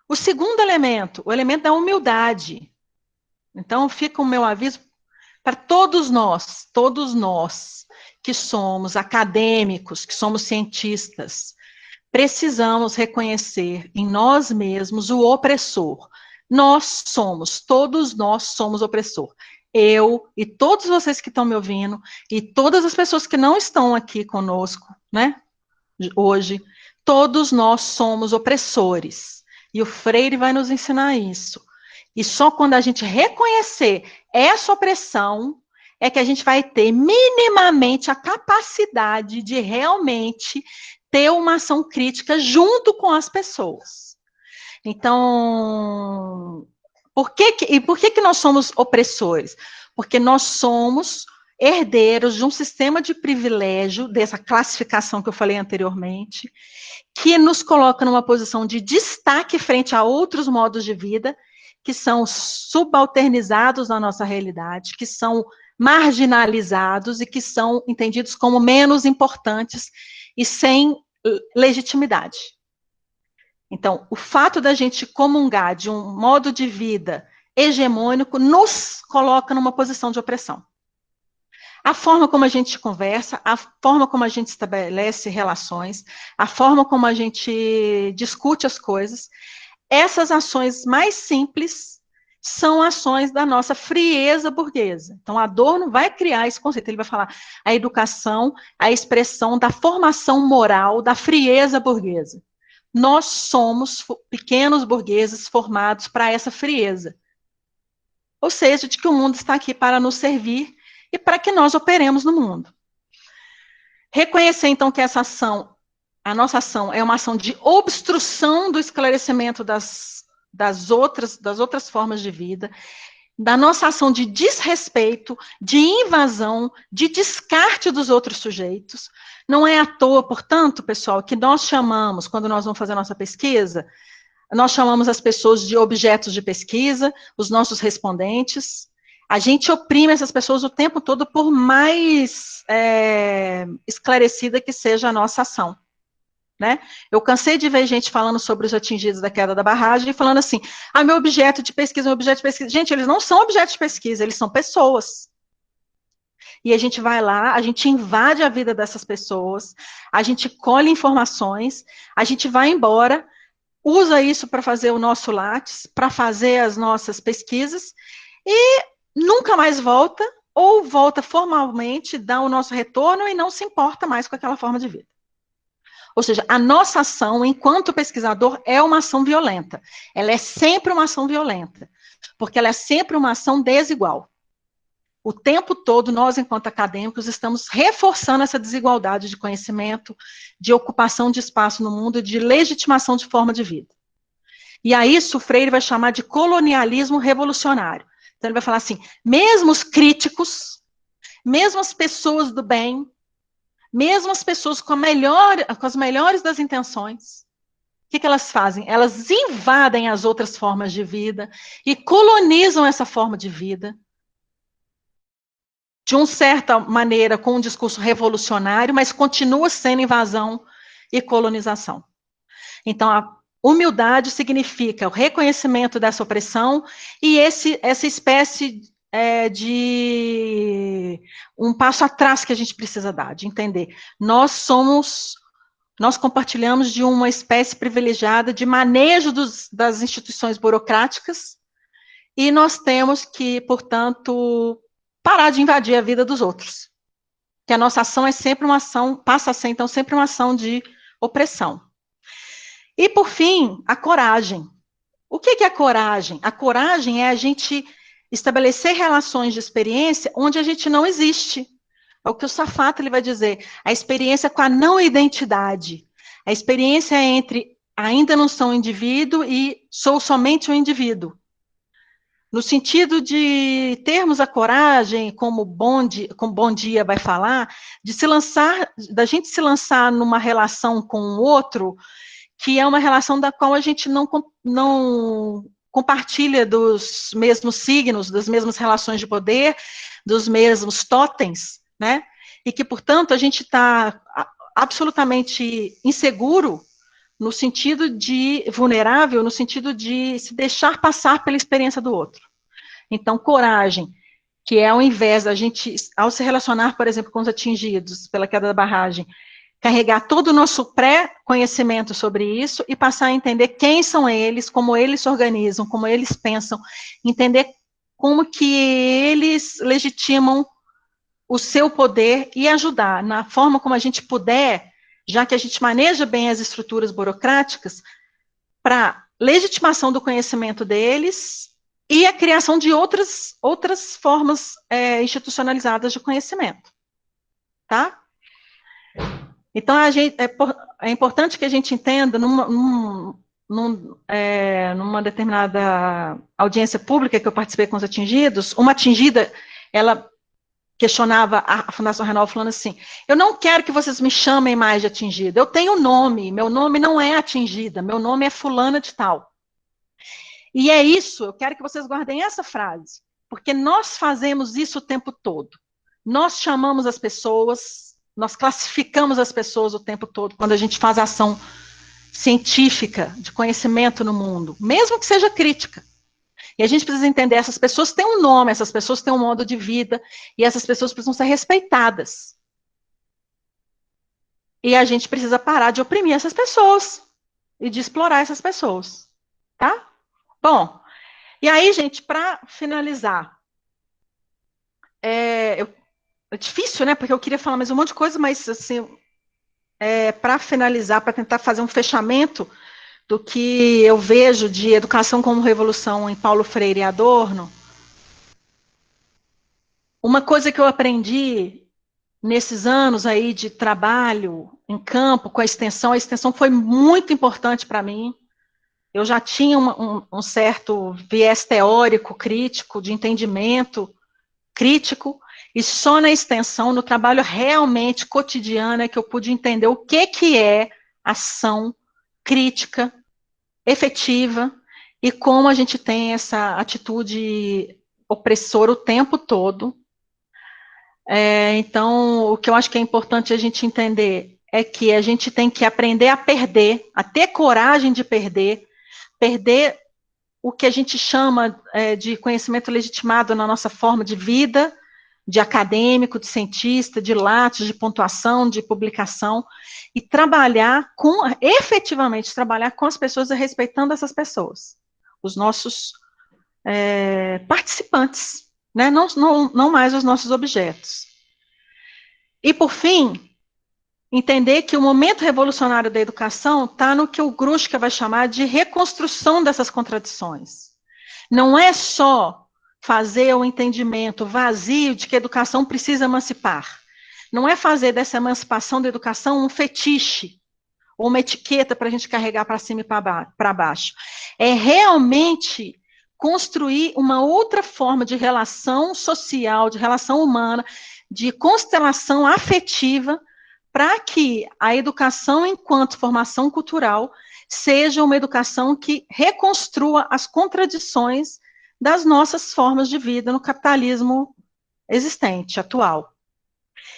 O segundo elemento, o elemento da humildade. Então, fica o meu aviso para todos nós que somos acadêmicos, que somos cientistas, precisamos reconhecer em nós mesmos o opressor. Todos nós somos opressor. Eu e todos vocês que estão me ouvindo, e todas as pessoas que não estão aqui conosco, né, hoje, todos nós somos opressores. E o Freire vai nos ensinar isso. E só quando a gente reconhecer essa opressão, é que a gente vai ter minimamente a capacidade de realmente ter uma ação crítica junto com as pessoas. Então, por que nós somos opressores? Porque nós somos herdeiros de um sistema de privilégio, dessa classificação que eu falei anteriormente, que nos coloca numa posição de destaque frente a outros modos de vida, que são subalternizados na nossa realidade, que são marginalizados e que são entendidos como menos importantes e sem legitimidade. Então, o fato da gente comungar de um modo de vida hegemônico nos coloca numa posição de opressão. A forma como a gente conversa, a forma como a gente estabelece relações, a forma como a gente discute as coisas, essas ações mais simples são ações da nossa frieza burguesa. Então, Adorno vai criar esse conceito, ele vai falar a educação, a expressão da formação moral da frieza burguesa. Nós somos pequenos burgueses formados para essa frieza. Ou seja, de que o mundo está aqui para nos servir e para que nós operemos no mundo. Reconhecer, então, que essa ação, a nossa ação, é uma ação de obstrução do esclarecimento das outras formas de vida, da nossa ação de desrespeito, de invasão, de descarte dos outros sujeitos. Não é à toa, portanto, pessoal, que nós chamamos, quando nós vamos fazer a nossa pesquisa, nós chamamos as pessoas de objetos de pesquisa, os nossos respondentes. A gente oprime essas pessoas o tempo todo, por mais esclarecida que seja a nossa ação. Né? Eu cansei de ver gente falando sobre os atingidos da queda da barragem e falando assim, meu objeto de pesquisa, meu objeto de pesquisa. Gente, eles não são objetos de pesquisa, eles são pessoas. E a gente vai lá, a gente invade a vida dessas pessoas, a gente colhe informações, a gente vai embora, usa isso para fazer o nosso Lattes, para fazer as nossas pesquisas, e nunca mais volta, ou volta formalmente, dá o nosso retorno e não se importa mais com aquela forma de vida. Ou seja, a nossa ação, enquanto pesquisador, é uma ação violenta. Ela é sempre uma ação violenta, porque ela é sempre uma ação desigual. O tempo todo, nós, enquanto acadêmicos, estamos reforçando essa desigualdade de conhecimento, de ocupação de espaço no mundo, de legitimação de forma de vida. E a isso o Freire vai chamar de colonialismo revolucionário. Então, ele vai falar assim, mesmo os críticos, mesmo as pessoas do bem, mesmo as pessoas com as melhores das intenções, o que elas fazem? Elas invadem as outras formas de vida e colonizam essa forma de vida, de uma certa maneira, com um discurso revolucionário, mas continua sendo invasão e colonização. Então, a humildade significa o reconhecimento dessa opressão e essa espécie de um passo atrás que a gente precisa dar, de entender. Nós compartilhamos de uma espécie privilegiada de manejo das instituições burocráticas e nós temos que, portanto, parar de invadir a vida dos outros. Que a nossa ação é sempre uma ação, passa a ser, então, sempre uma ação de opressão. E, por fim, a coragem. O que é a coragem? A coragem é a gente estabelecer relações de experiência onde a gente não existe. É o que o Safato ele vai dizer. A experiência com a não identidade. A experiência entre ainda não sou um indivíduo e sou somente um indivíduo. No sentido de termos a coragem, como Bom Dia vai falar, de se lançar, da gente se lançar numa relação com o outro, que é uma relação da qual a gente não compartilha dos mesmos signos, das mesmas relações de poder, dos mesmos totens, né? E que, portanto, a gente está absolutamente inseguro no sentido de vulnerável, no sentido de se deixar passar pela experiência do outro. Então, coragem, que é ao invés da gente, ao se relacionar, por exemplo, com os atingidos pela queda da barragem, carregar todo o nosso pré-conhecimento sobre isso e passar a entender quem são eles, como eles se organizam, como eles pensam, entender como que eles legitimam o seu poder e ajudar na forma como a gente puder, já que a gente maneja bem as estruturas burocráticas, para legitimação do conhecimento deles e a criação de outras formas institucionalizadas de conhecimento, tá? Então, é importante que a gente entenda, numa determinada audiência pública que eu participei com os atingidos, uma atingida, ela questionava a Fundação Renova, falando assim, eu não quero que vocês me chamem mais de atingida, eu tenho nome, meu nome não é atingida, meu nome é fulana de tal. E é isso, eu quero que vocês guardem essa frase, porque nós fazemos isso o tempo todo. Nós chamamos as pessoas, nós classificamos as pessoas o tempo todo, quando a gente faz ação científica, de conhecimento no mundo, mesmo que seja crítica. E a gente precisa entender, essas pessoas têm um nome, essas pessoas têm um modo de vida, e essas pessoas precisam ser respeitadas. E a gente precisa parar de oprimir essas pessoas, e de explorar essas pessoas, tá? Bom, e aí, gente, para finalizar, é difícil, né? Porque eu queria falar mais um monte de coisa, mas assim, para finalizar, para tentar fazer um fechamento do que eu vejo de educação como revolução em Paulo Freire e Adorno, uma coisa que eu aprendi nesses anos aí de trabalho em campo com a extensão foi muito importante para mim. Eu já tinha um certo viés teórico, crítico, de entendimento crítico, e só na extensão, no trabalho realmente cotidiano, é que eu pude entender o que é ação crítica, efetiva, e como a gente tem essa atitude opressora o tempo todo. Então, o que eu acho que é importante a gente entender é que a gente tem que aprender a perder, a ter coragem de perder o que a gente chama de conhecimento legitimado na nossa forma de vida, de acadêmico, de cientista, de lattes, de pontuação, de publicação, e efetivamente trabalhar com as pessoas e respeitando essas pessoas, os nossos participantes, né? Não mais os nossos objetos. E, por fim, entender que o momento revolucionário da educação está no que o Grushka vai chamar de reconstrução dessas contradições. Não é só fazer o entendimento vazio de que a educação precisa emancipar. Não é fazer dessa emancipação da educação um fetiche, ou uma etiqueta para a gente carregar para cima e para baixo. É realmente construir uma outra forma de relação social, de relação humana, de constelação afetiva, para que a educação, enquanto formação cultural, seja uma educação que reconstrua as contradições das nossas formas de vida no capitalismo existente, atual.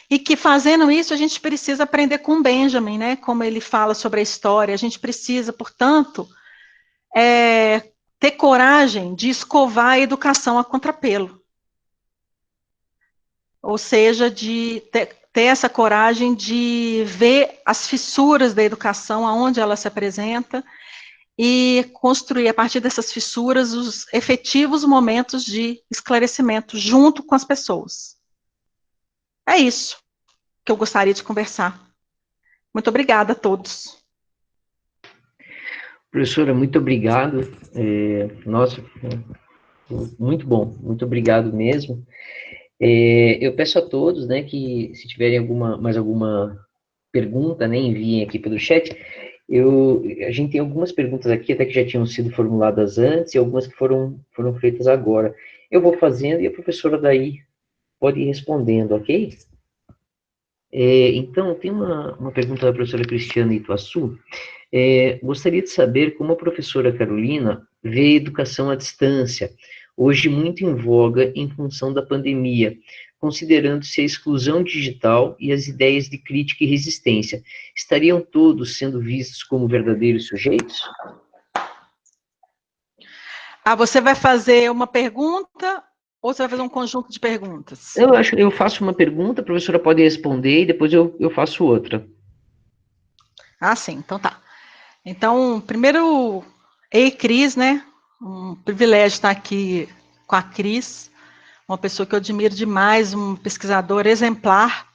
E que, fazendo isso, a gente precisa aprender com Benjamin, né? Como ele fala sobre a história, a gente precisa, portanto, ter coragem de escovar a educação a contrapelo. Ou seja, de ter essa coragem de ver as fissuras da educação, aonde ela se apresenta, e construir, a partir dessas fissuras, os efetivos momentos de esclarecimento junto com as pessoas. É isso que eu gostaria de conversar. Muito obrigada a todos. Professora, muito obrigado. Nossa, muito bom, muito obrigado mesmo. Eu peço a todos, né, que se tiverem mais alguma pergunta, né, enviem aqui pelo chat. A gente tem algumas perguntas aqui, até que já tinham sido formuladas antes, e algumas que foram feitas agora. Eu vou fazendo e a professora daí pode ir respondendo, ok? Então, tem uma pergunta da professora Cristiana Ituaçu. Gostaria de saber como a professora Carolina vê a educação à distância, hoje muito em voga em função da pandemia, considerando-se a exclusão digital e as ideias de crítica e resistência. Estariam todos sendo vistos como verdadeiros sujeitos? Você vai fazer uma pergunta ou você vai fazer um conjunto de perguntas? Eu faço uma pergunta, a professora pode responder e depois eu faço outra. Sim, então tá. Então, primeiro, ei, Cris, né? Um privilégio estar aqui com a Cris, uma pessoa que eu admiro demais, um pesquisador exemplar,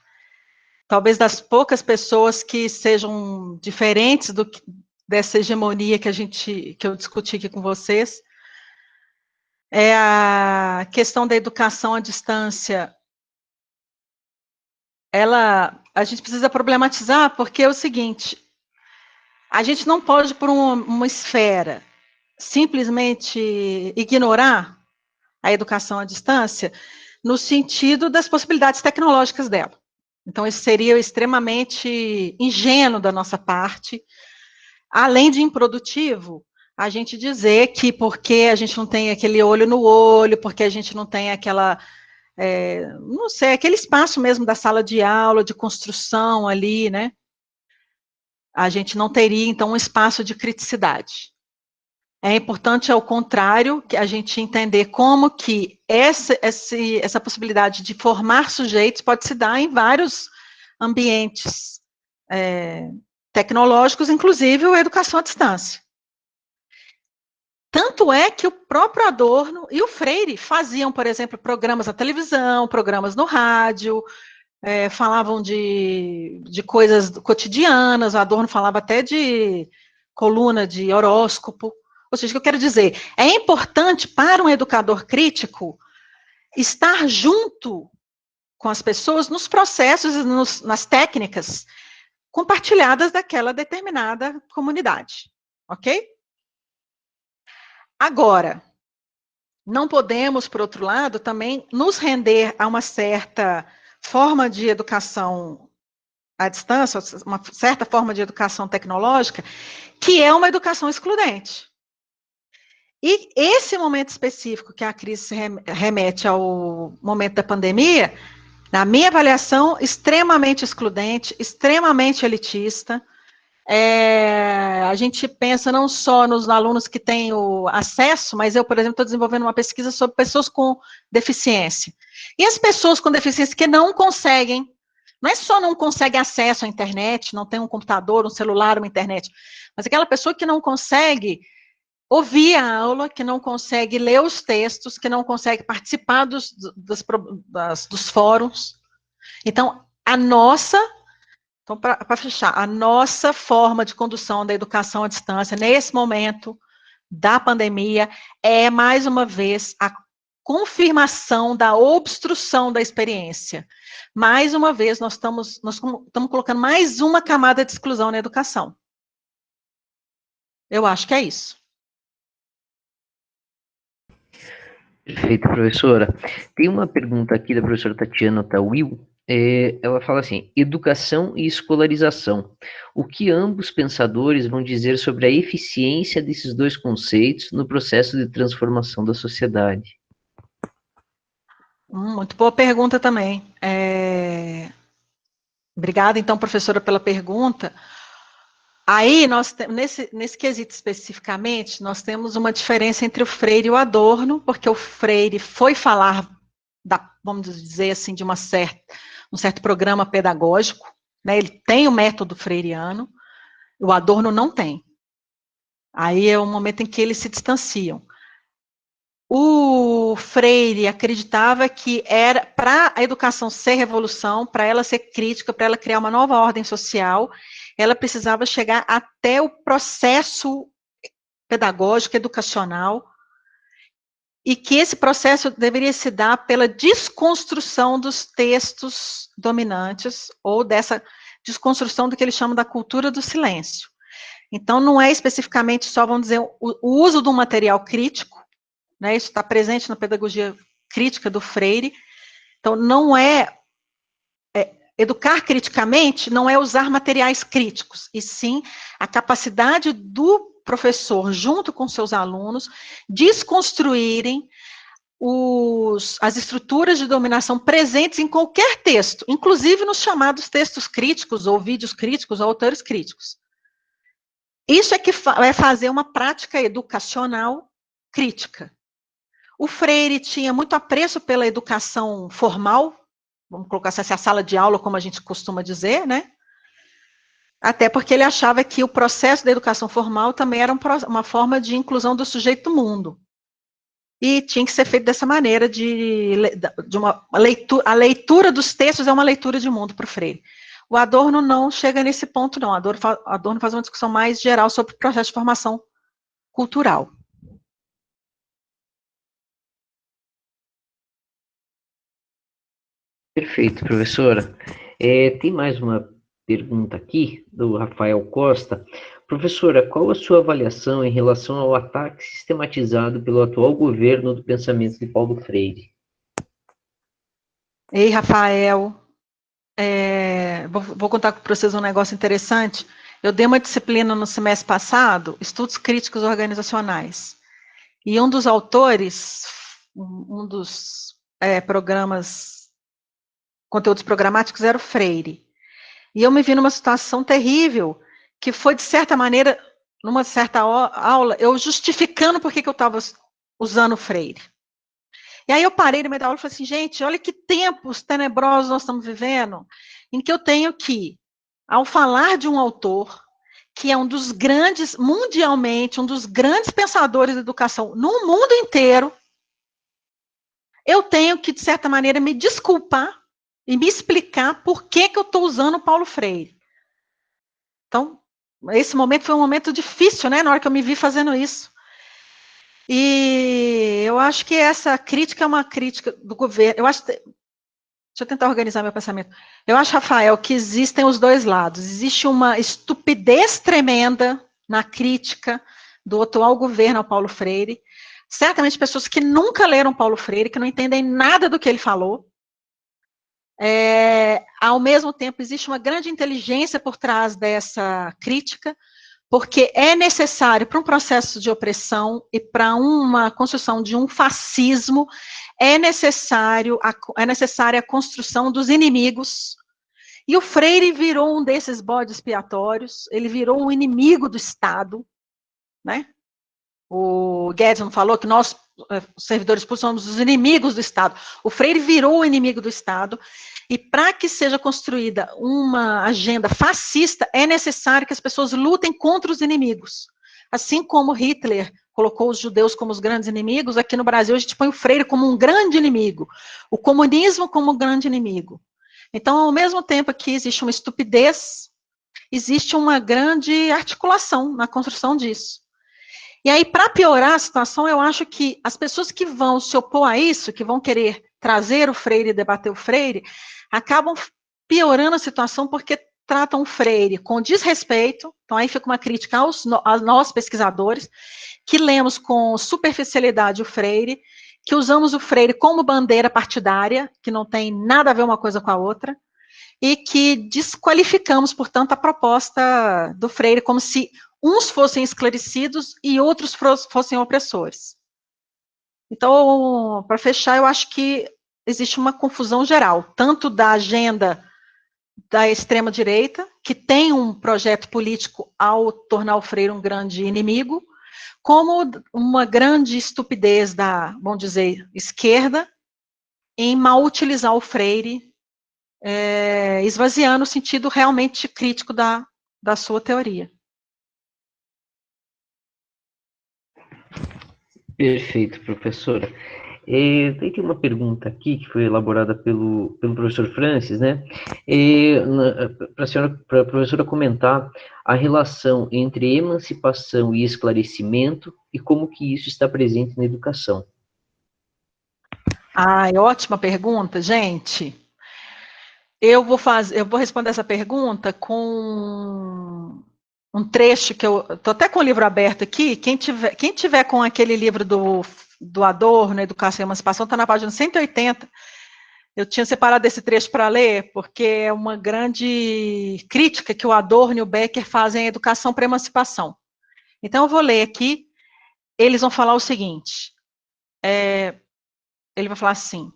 talvez das poucas pessoas que sejam diferentes dessa hegemonia que eu discuti aqui com vocês. É a questão da educação à distância. A gente precisa problematizar, porque é o seguinte: a gente não pode, por uma esfera, simplesmente ignorar a educação à distância no sentido das possibilidades tecnológicas dela. Então, isso seria extremamente ingênuo da nossa parte, além de improdutivo, a gente dizer que porque a gente não tem aquele olho no olho, porque a gente não tem não sei, aquele espaço mesmo da sala de aula, de construção ali, né? A gente não teria, então, um espaço de criticidade. É importante, ao contrário, que a gente entender como que essa possibilidade de formar sujeitos pode se dar em vários ambientes tecnológicos, inclusive a educação à distância. Tanto é que o próprio Adorno e o Freire faziam, por exemplo, programas na televisão, programas no rádio, falavam de coisas cotidianas, o Adorno falava até de coluna de horóscopo. Ou seja, o que eu quero dizer, é importante para um educador crítico estar junto com as pessoas nos processos e nas técnicas compartilhadas daquela determinada comunidade, ok? Agora, não podemos, por outro lado, também nos render a uma certa forma de educação à distância, uma certa forma de educação tecnológica, que é uma educação excludente. E esse momento específico que a crise remete ao momento da pandemia, na minha avaliação, extremamente excludente, extremamente elitista. A gente pensa não só nos alunos que têm o acesso, mas eu, por exemplo, estou desenvolvendo uma pesquisa sobre pessoas com deficiência. E as pessoas com deficiência que não conseguem, não é só não conseguem acesso à internet, não tem um computador, um celular, uma internet, mas aquela pessoa que não consegue ouvir a aula, que não consegue ler os textos, que não consegue participar dos fóruns. Então, então, para fechar, a nossa forma de condução da educação à distância, nesse momento da pandemia, é, mais uma vez, a confirmação da obstrução da experiência. Mais uma vez, nós estamos colocando mais uma camada de exclusão na educação. Eu acho que é isso. Perfeito, professora. Tem uma pergunta aqui da professora Tatiana Tawil. Ela fala assim: educação e escolarização. O que ambos pensadores vão dizer sobre a eficiência desses dois conceitos no processo de transformação da sociedade? Muito boa pergunta também. Obrigada, então, professora, pela pergunta. Aí, nesse quesito especificamente, nós temos uma diferença entre o Freire e o Adorno, porque o Freire foi falar, vamos dizer assim, de um certo programa pedagógico, né? Ele tem o método freiriano, o Adorno não tem. Aí é o momento em que eles se distanciam. O Freire acreditava que era para a educação ser revolução, para ela ser crítica, para ela criar uma nova ordem social, ela precisava chegar até o processo pedagógico, educacional, e que esse processo deveria se dar pela desconstrução dos textos dominantes, ou dessa desconstrução do que eles chamam da cultura do silêncio. Então, não é especificamente só, vamos dizer, o uso do material crítico, né, isso está presente na pedagogia crítica do Freire. Então, não educar criticamente não é usar materiais críticos, e sim a capacidade do professor, junto com seus alunos, desconstruírem as estruturas de dominação presentes em qualquer texto, inclusive nos chamados textos críticos, ou vídeos críticos, ou autores críticos. Isso é que é fazer uma prática educacional crítica. O Freire tinha muito apreço pela educação formal, vamos colocar assim, a sala de aula, como a gente costuma dizer, né? Até porque ele achava que o processo da educação formal também era uma forma de inclusão do sujeito no mundo. E tinha que ser feito dessa maneira, de uma leitura, a leitura dos textos é uma leitura de mundo para o Freire. O Adorno não chega nesse ponto, não. Adorno faz uma discussão mais geral sobre o processo de formação cultural. Perfeito, professora. Tem mais uma pergunta aqui, do Rafael Costa. Professora, qual a sua avaliação em relação ao ataque sistematizado pelo atual governo do pensamento de Paulo Freire? Ei, Rafael, vou contar para vocês um negócio interessante. Eu dei uma disciplina no semestre passado, Estudos Críticos Organizacionais. E um dos autores, um dos programas, conteúdos programáticos, era o Freire. E eu me vi numa situação terrível, que foi, de certa maneira, numa certa aula, eu justificando por que eu estava usando o Freire. E aí eu parei no meio da aula e falei assim, gente, olha que tempos tenebrosos nós estamos vivendo, em que eu tenho que, ao falar de um autor, que é um dos grandes, mundialmente, um dos grandes pensadores da educação no mundo inteiro, eu tenho que, de certa maneira, me desculpar e me explicar por que eu estou usando o Paulo Freire. Então, esse momento foi um momento difícil, né, na hora que eu me vi fazendo isso. E eu acho que essa crítica é uma crítica do governo. Deixa eu tentar organizar meu pensamento. Eu acho, Rafael, que existem os dois lados. Existe uma estupidez tremenda na crítica do atual governo ao Paulo Freire. Certamente pessoas que nunca leram Paulo Freire, que não entendem nada do que ele falou. Ao mesmo tempo, existe uma grande inteligência por trás dessa crítica, porque é necessário, para um processo de opressão e para uma construção de um fascismo, é necessária a construção dos inimigos. E o Freire virou um desses bodes expiatórios, ele virou o inimigo do Estado, né? O Guedes não falou que nós, os servidores públicos, somos os inimigos do Estado. O Freire virou o inimigo do Estado, e para que seja construída uma agenda fascista, é necessário que as pessoas lutem contra os inimigos. Assim como Hitler colocou os judeus como os grandes inimigos, aqui no Brasil a gente põe o Freire como um grande inimigo, o comunismo como um grande inimigo. Então, ao mesmo tempo que existe uma estupidez, existe uma grande articulação na construção disso. E aí, para piorar a situação, eu acho que as pessoas que vão se opor a isso, que vão querer trazer o Freire e debater o Freire, acabam piorando a situação porque tratam o Freire com desrespeito. Então, aí fica uma crítica a nós, pesquisadores, que lemos com superficialidade o Freire, que usamos o Freire como bandeira partidária, que não tem nada a ver uma coisa com a outra, e que desqualificamos, portanto, a proposta do Freire, como se uns fossem esclarecidos e outros fossem opressores. Então, para fechar, eu acho que existe uma confusão geral, tanto da agenda da extrema-direita, que tem um projeto político ao tornar o Freire um grande inimigo, como uma grande estupidez da, vamos dizer, esquerda, em mal utilizar o Freire, esvaziando o sentido realmente crítico da sua teoria. Perfeito, professora. Tem uma pergunta aqui que foi elaborada pelo professor Francis, né? Para a professora comentar a relação entre emancipação e esclarecimento e como que isso está presente na educação. Ótima pergunta, gente. Eu vou responder essa pergunta com um trecho que eu estou até com o livro aberto aqui. Quem tiver com aquele livro do Adorno, Educação e Emancipação, está na página 180. Eu tinha separado esse trecho para ler, porque é uma grande crítica que o Adorno e o Becker fazem à educação para a emancipação. Então, eu vou ler aqui. Eles vão falar o seguinte. Ele vai falar assim: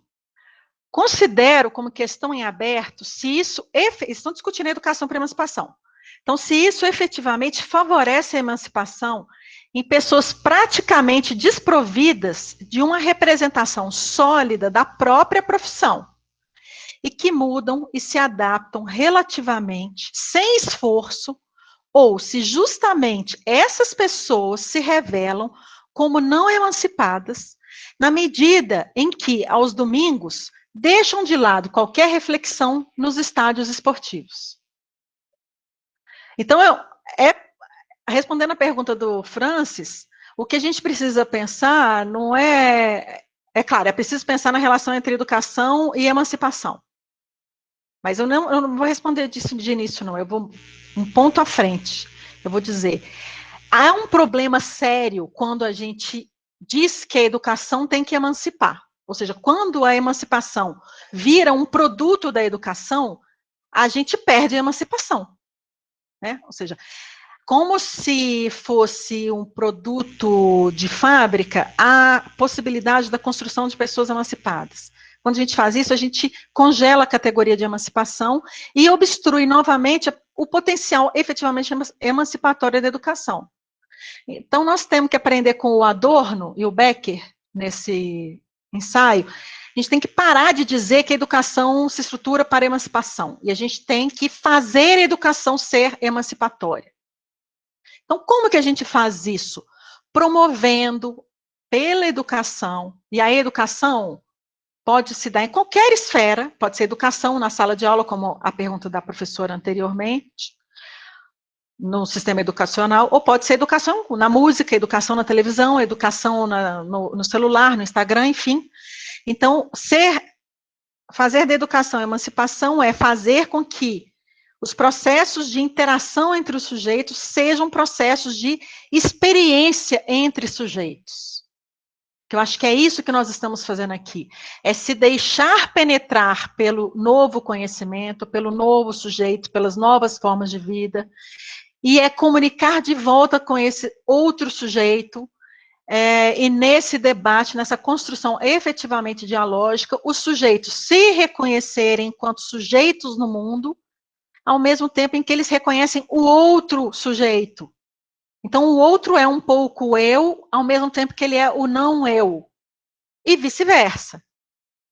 considero como questão em aberto se isso, estão discutindo a educação para a emancipação. Então, se isso efetivamente favorece a emancipação em pessoas praticamente desprovidas de uma representação sólida da própria profissão e que mudam e se adaptam relativamente, sem esforço, ou se justamente essas pessoas se revelam como não emancipadas, na medida em que, aos domingos, deixam de lado qualquer reflexão nos estádios esportivos. Então, respondendo a pergunta do Francis, o que a gente precisa pensar não é... É claro, é preciso pensar na relação entre educação e emancipação. Mas eu não vou responder disso de início, não. Eu vou um ponto à frente. Eu vou dizer, há um problema sério quando a gente diz que a educação tem que emancipar. Ou seja, quando a emancipação vira um produto da educação, a gente perde a emancipação. Né? Ou seja, como se fosse um produto de fábrica, a possibilidade da construção de pessoas emancipadas. Quando a gente faz isso, a gente congela a categoria de emancipação e obstrui novamente o potencial efetivamente emancipatório da educação. Então, nós temos que aprender com o Adorno e o Becker, nesse ensaio, a gente tem que parar de dizer que a educação se estrutura para a emancipação, e a gente tem que fazer a educação ser emancipatória. Então, como que a gente faz isso? Promovendo pela educação, e a educação pode se dar em qualquer esfera, pode ser educação na sala de aula, como a pergunta da professora anteriormente, no sistema educacional, ou pode ser educação na música, educação na televisão, educação no celular, no Instagram, enfim. Então, fazer da educação emancipação é fazer com que os processos de interação entre os sujeitos sejam processos de experiência entre sujeitos. Que eu acho que é isso que nós estamos fazendo aqui. É se deixar penetrar pelo novo conhecimento, pelo novo sujeito, pelas novas formas de vida, e é comunicar de volta com esse outro sujeito, e nesse debate, nessa construção efetivamente dialógica, os sujeitos se reconhecerem enquanto sujeitos no mundo, ao mesmo tempo em que eles reconhecem o outro sujeito. Então, o outro é um pouco eu, ao mesmo tempo que ele é o não eu. E vice-versa.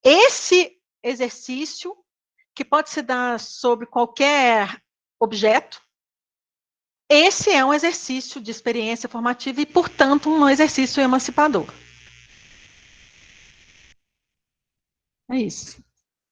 Esse exercício, que pode se dar sobre qualquer objeto, esse é um exercício de experiência formativa e, portanto, um exercício emancipador. É isso.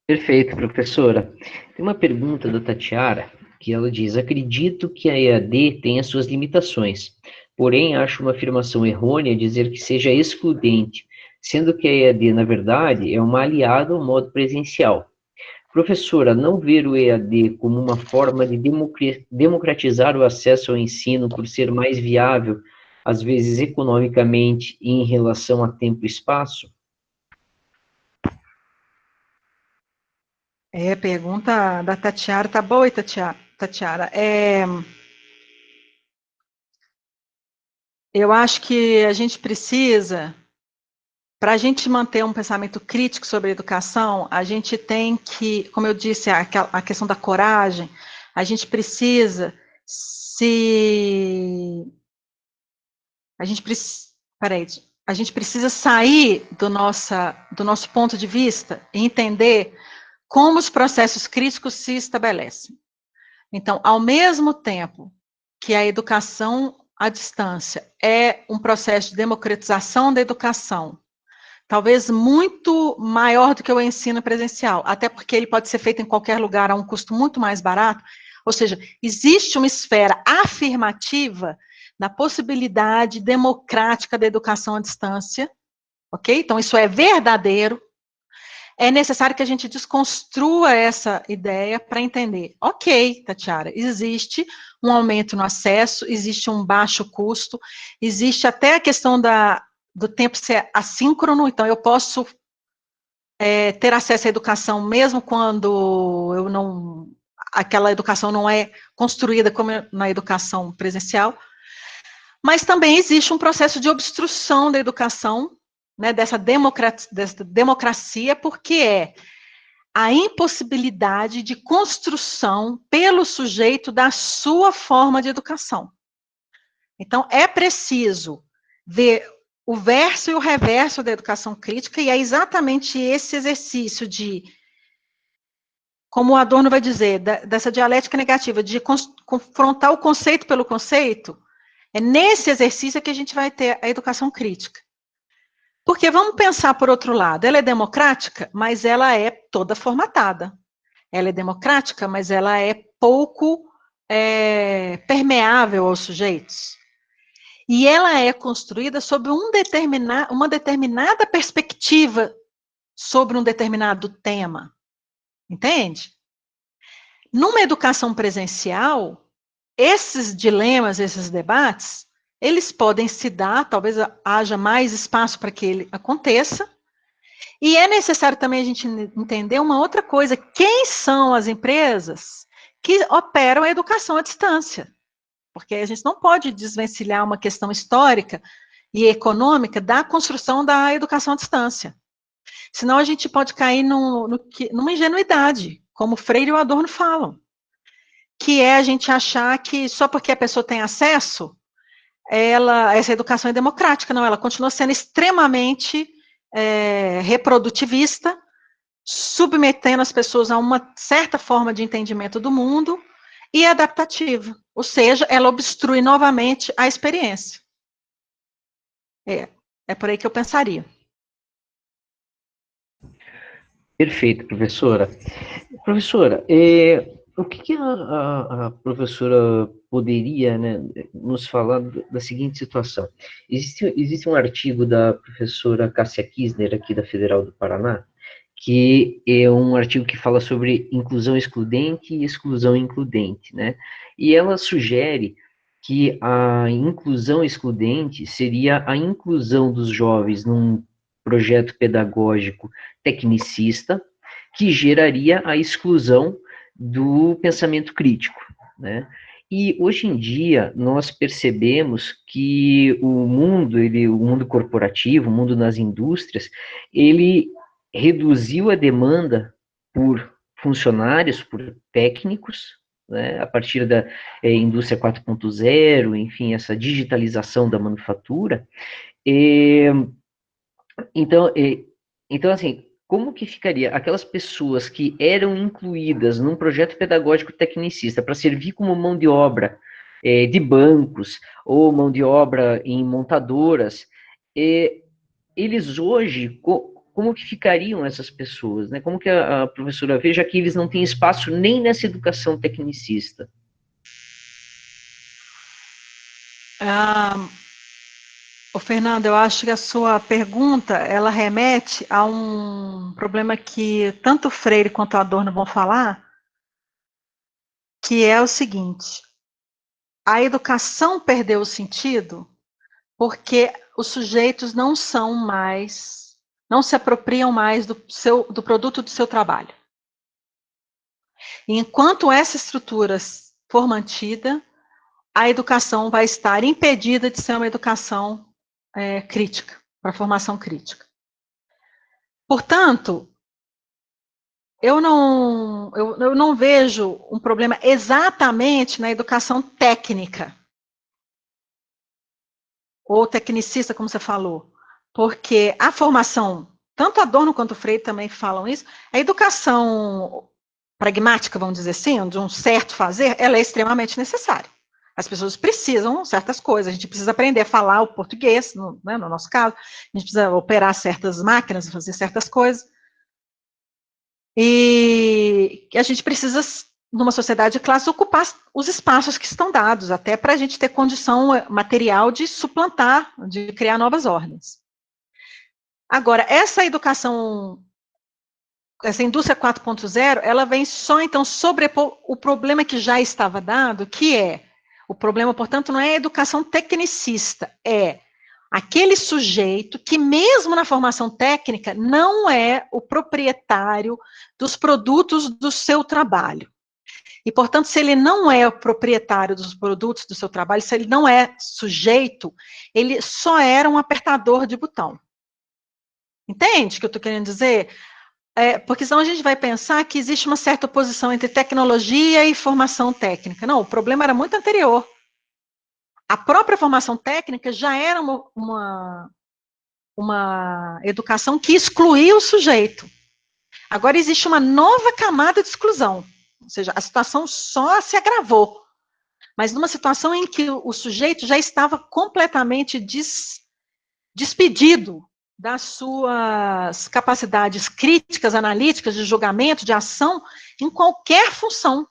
Perfeito, professora. Tem uma pergunta da Tatiara, que ela diz: acredito que a EAD tenha suas limitações, porém acho uma afirmação errônea dizer que seja excludente, sendo que a EAD, na verdade, é uma aliada ao modo presencial. Professora, não ver o EAD como uma forma de democratizar o acesso ao ensino por ser mais viável, às vezes economicamente e em relação a tempo e espaço? Pergunta da Tatiara, tá boa, Tatiara. Eu acho que a gente precisa, para a gente manter um pensamento crítico sobre a educação, a gente tem que, como eu disse, a questão da coragem, a gente precisa a gente precisa, peraí, a gente precisa sair do nosso ponto de vista e entender como os processos críticos se estabelecem. Então, ao mesmo tempo que a educação à distância é um processo de democratização da educação, talvez muito maior do que o ensino presencial, até porque ele pode ser feito em qualquer lugar a um custo muito mais barato. Ou seja, existe uma esfera afirmativa da possibilidade democrática da educação à distância, ok? Então, isso é verdadeiro. É necessário que a gente desconstrua essa ideia para entender. Ok, Tatiara, existe um aumento no acesso, existe um baixo custo, existe até a questão do tempo ser assíncrono, então eu posso ter acesso à educação mesmo quando eu não, aquela educação não é construída como na educação presencial, mas também existe um processo de obstrução da educação, né, dessa democracia, porque é a impossibilidade de construção pelo sujeito da sua forma de educação. Então, é preciso ver o verso e o reverso da educação crítica, e é exatamente esse exercício de, como o Adorno vai dizer, dessa dialética negativa, de confrontar o conceito pelo conceito, é nesse exercício que a gente vai ter a educação crítica. Porque vamos pensar por outro lado, ela é democrática, mas ela é toda formatada. Ela é democrática, mas ela é pouco permeável aos sujeitos. E ela é construída sob uma determinada perspectiva sobre um determinado tema. Entende? Numa educação presencial, esses dilemas, esses debates, eles podem se dar, talvez haja mais espaço para que ele aconteça, e é necessário também a gente entender uma outra coisa: quem são as empresas que operam a educação à distância? Porque a gente não pode desvencilhar uma questão histórica e econômica da construção da educação à distância. Senão a gente pode cair numa ingenuidade, como Freire e o Adorno falam, que é a gente achar que só porque a pessoa tem acesso, essa educação é democrática. Não, ela continua sendo extremamente reprodutivista, submetendo as pessoas a uma certa forma de entendimento do mundo e adaptativa. Ou seja, ela obstrui novamente a experiência. É por aí que eu pensaria. Perfeito, professora. Professora, o que a professora poderia, né, nos falar da seguinte situação? Existe um artigo da professora Cássia Kisner, aqui da Federal do Paraná, que é um artigo que fala sobre inclusão excludente e exclusão includente, né? E ela sugere que a inclusão excludente seria a inclusão dos jovens num projeto pedagógico tecnicista, que geraria a exclusão do pensamento crítico, né? E hoje em dia nós percebemos que o mundo corporativo, o mundo nas indústrias, ele reduziu a demanda por funcionários, por técnicos, né, a partir da indústria 4.0, enfim, essa digitalização da manufatura. Então, então, assim, como que ficaria aquelas pessoas que eram incluídas num projeto pedagógico tecnicista para servir como mão de obra de bancos ou mão de obra em montadoras, eles hoje, como que ficariam essas pessoas, né? Como que a professora vê, já que eles não têm espaço nem nessa educação tecnicista? Fernando, eu acho que a sua pergunta, ela remete a um problema que tanto o Freire quanto o Adorno vão falar, que é o seguinte: a educação perdeu o sentido porque os sujeitos não se apropriam mais do produto do seu trabalho. E enquanto essa estrutura for mantida, a educação vai estar impedida de ser uma educação crítica, para formação crítica. Portanto, eu não vejo um problema exatamente na educação técnica, ou tecnicista, como você falou, porque a formação, tanto Adorno quanto Freire também falam isso, a educação pragmática, vamos dizer assim, de um certo fazer, ela é extremamente necessária. As pessoas precisam certas coisas, a gente precisa aprender a falar o português, né, no nosso caso, a gente precisa operar certas máquinas, fazer certas coisas, e a gente precisa, numa sociedade de classe, ocupar os espaços que estão dados, até para a gente ter condição material de suplantar, de criar novas ordens. Agora, essa educação, essa indústria 4.0, ela vem só, então, sobrepor o problema que já estava dado, que é, o problema, portanto, não é a educação tecnicista, é aquele sujeito que, mesmo na formação técnica, não é o proprietário dos produtos do seu trabalho. E, portanto, se ele não é o proprietário dos produtos do seu trabalho, se ele não é sujeito, ele só era um apertador de botão. Entende o que eu estou querendo dizer? Porque senão a gente vai pensar que existe uma certa oposição entre tecnologia e formação técnica. Não, o problema era muito anterior. A própria formação técnica já era uma educação que excluía o sujeito. Agora existe uma nova camada de exclusão, ou seja, a situação só se agravou, mas numa situação em que o sujeito já estava completamente despedido das suas capacidades críticas, analíticas, de julgamento, de ação, em qualquer função,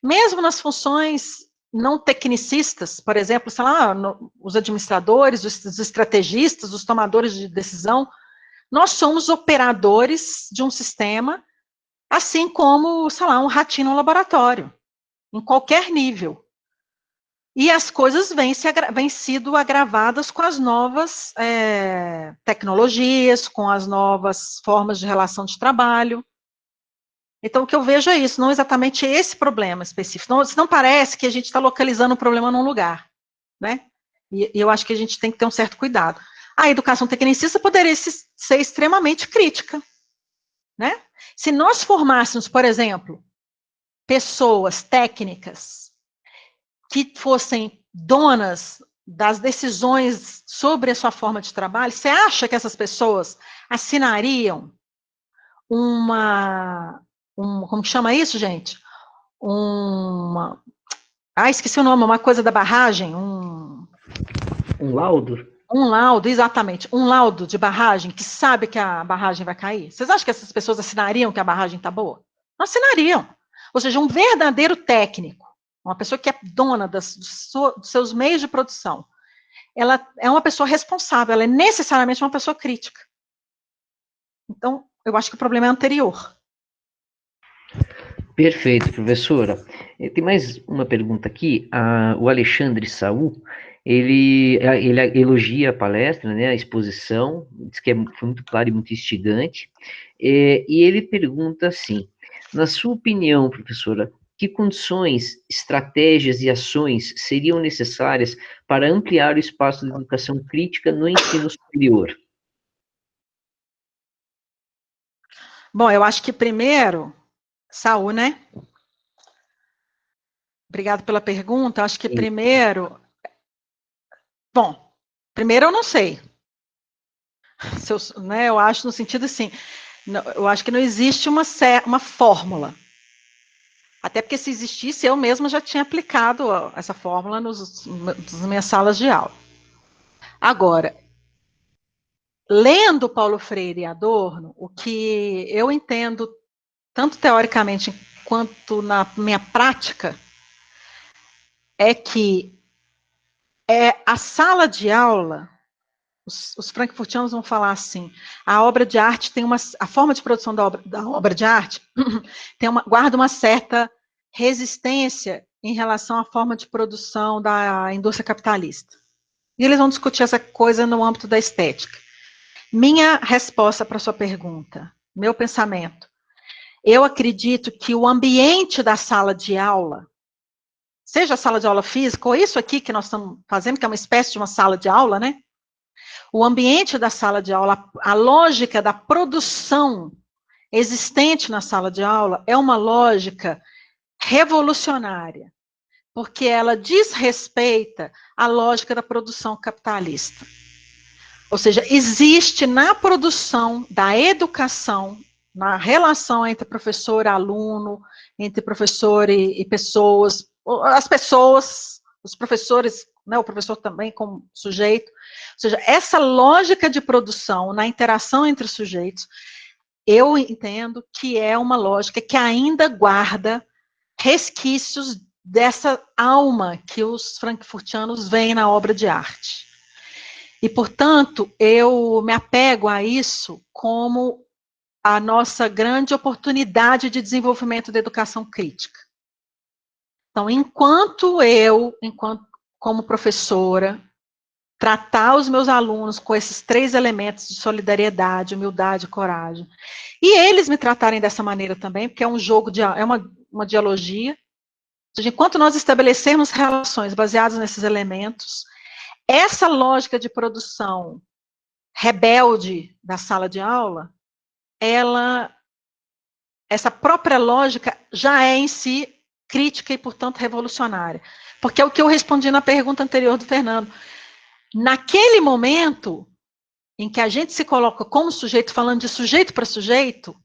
mesmo nas funções não tecnicistas, por exemplo, sei lá, os administradores, os estrategistas, os tomadores de decisão, nós somos operadores de um sistema, assim como, sei lá, um ratinho no laboratório, em qualquer nível. E as coisas vêm sido agravadas com as novas tecnologias, com as novas formas de relação de trabalho. Então, o que eu vejo é isso, não exatamente esse problema específico. Não parece que a gente está localizando o problema num lugar, né? E eu acho que a gente tem que ter um certo cuidado. A educação tecnicista poderia ser extremamente crítica, né? Se nós formássemos, por exemplo, pessoas técnicas que fossem donas das decisões sobre a sua forma de trabalho, você acha que essas pessoas assinariam como que chama isso, gente? Esqueci o nome, uma coisa da barragem, um laudo? Um laudo, exatamente, um laudo de barragem, que sabe que a barragem vai cair. Vocês acham que essas pessoas assinariam que a barragem está boa? Não assinariam. Ou seja, um verdadeiro técnico, uma pessoa que é dona dos seus meios de produção, ela é uma pessoa responsável, ela é necessariamente uma pessoa crítica. Então, eu acho que o problema é anterior. Perfeito, professora. Tem mais uma pergunta aqui. O Alexandre Saul, ele elogia a palestra, né, a exposição, diz que foi muito claro e muito instigante, e ele pergunta assim, na sua opinião, professora, que condições, estratégias e ações seriam necessárias para ampliar o espaço de educação crítica no ensino superior? Bom, eu acho que primeiro, Saul, né? Obrigado pela pergunta. Acho que primeiro... Bom, primeiro eu não sei. Eu acho no sentido assim, eu acho que não existe uma fórmula. Até porque se existisse, eu mesma já tinha aplicado essa fórmula nas minhas salas de aula. Agora, lendo Paulo Freire e Adorno, o que eu entendo, tanto teoricamente quanto na minha prática, é que a sala de aula, os frankfurtianos vão falar assim, a obra de arte tem a forma de produção da obra de arte guarda uma certa resistência em relação à forma de produção da indústria capitalista. E eles vão discutir essa coisa no âmbito da estética. Minha resposta para a sua pergunta, meu pensamento, eu acredito que o ambiente da sala de aula, seja a sala de aula física, ou isso aqui que nós estamos fazendo, que é uma espécie de uma sala de aula, né? O ambiente da sala de aula, a lógica da produção existente na sala de aula é uma lógica revolucionária, porque ela desrespeita a lógica da produção capitalista. Ou seja, existe na produção da educação, na relação entre professor e aluno, entre professor e pessoas, as pessoas, os professores, né, o professor também como sujeito, ou seja, essa lógica de produção na interação entre os sujeitos, eu entendo que é uma lógica que ainda guarda resquícios dessa alma que os frankfurtianos veem na obra de arte. E, portanto, eu me apego a isso como a nossa grande oportunidade de desenvolvimento da educação crítica. Então, como professora, tratar os meus alunos com esses 3 elementos de solidariedade, humildade e coragem, e eles me tratarem dessa maneira também, porque é um jogo, é uma dialogia, ou seja, enquanto nós estabelecemos relações baseadas nesses elementos, essa lógica de produção rebelde da sala de aula, essa própria lógica já é em si crítica e, portanto, revolucionária. Porque é o que eu respondi na pergunta anterior do Fernando. Naquele momento em que a gente se coloca como sujeito, falando de sujeito para sujeito,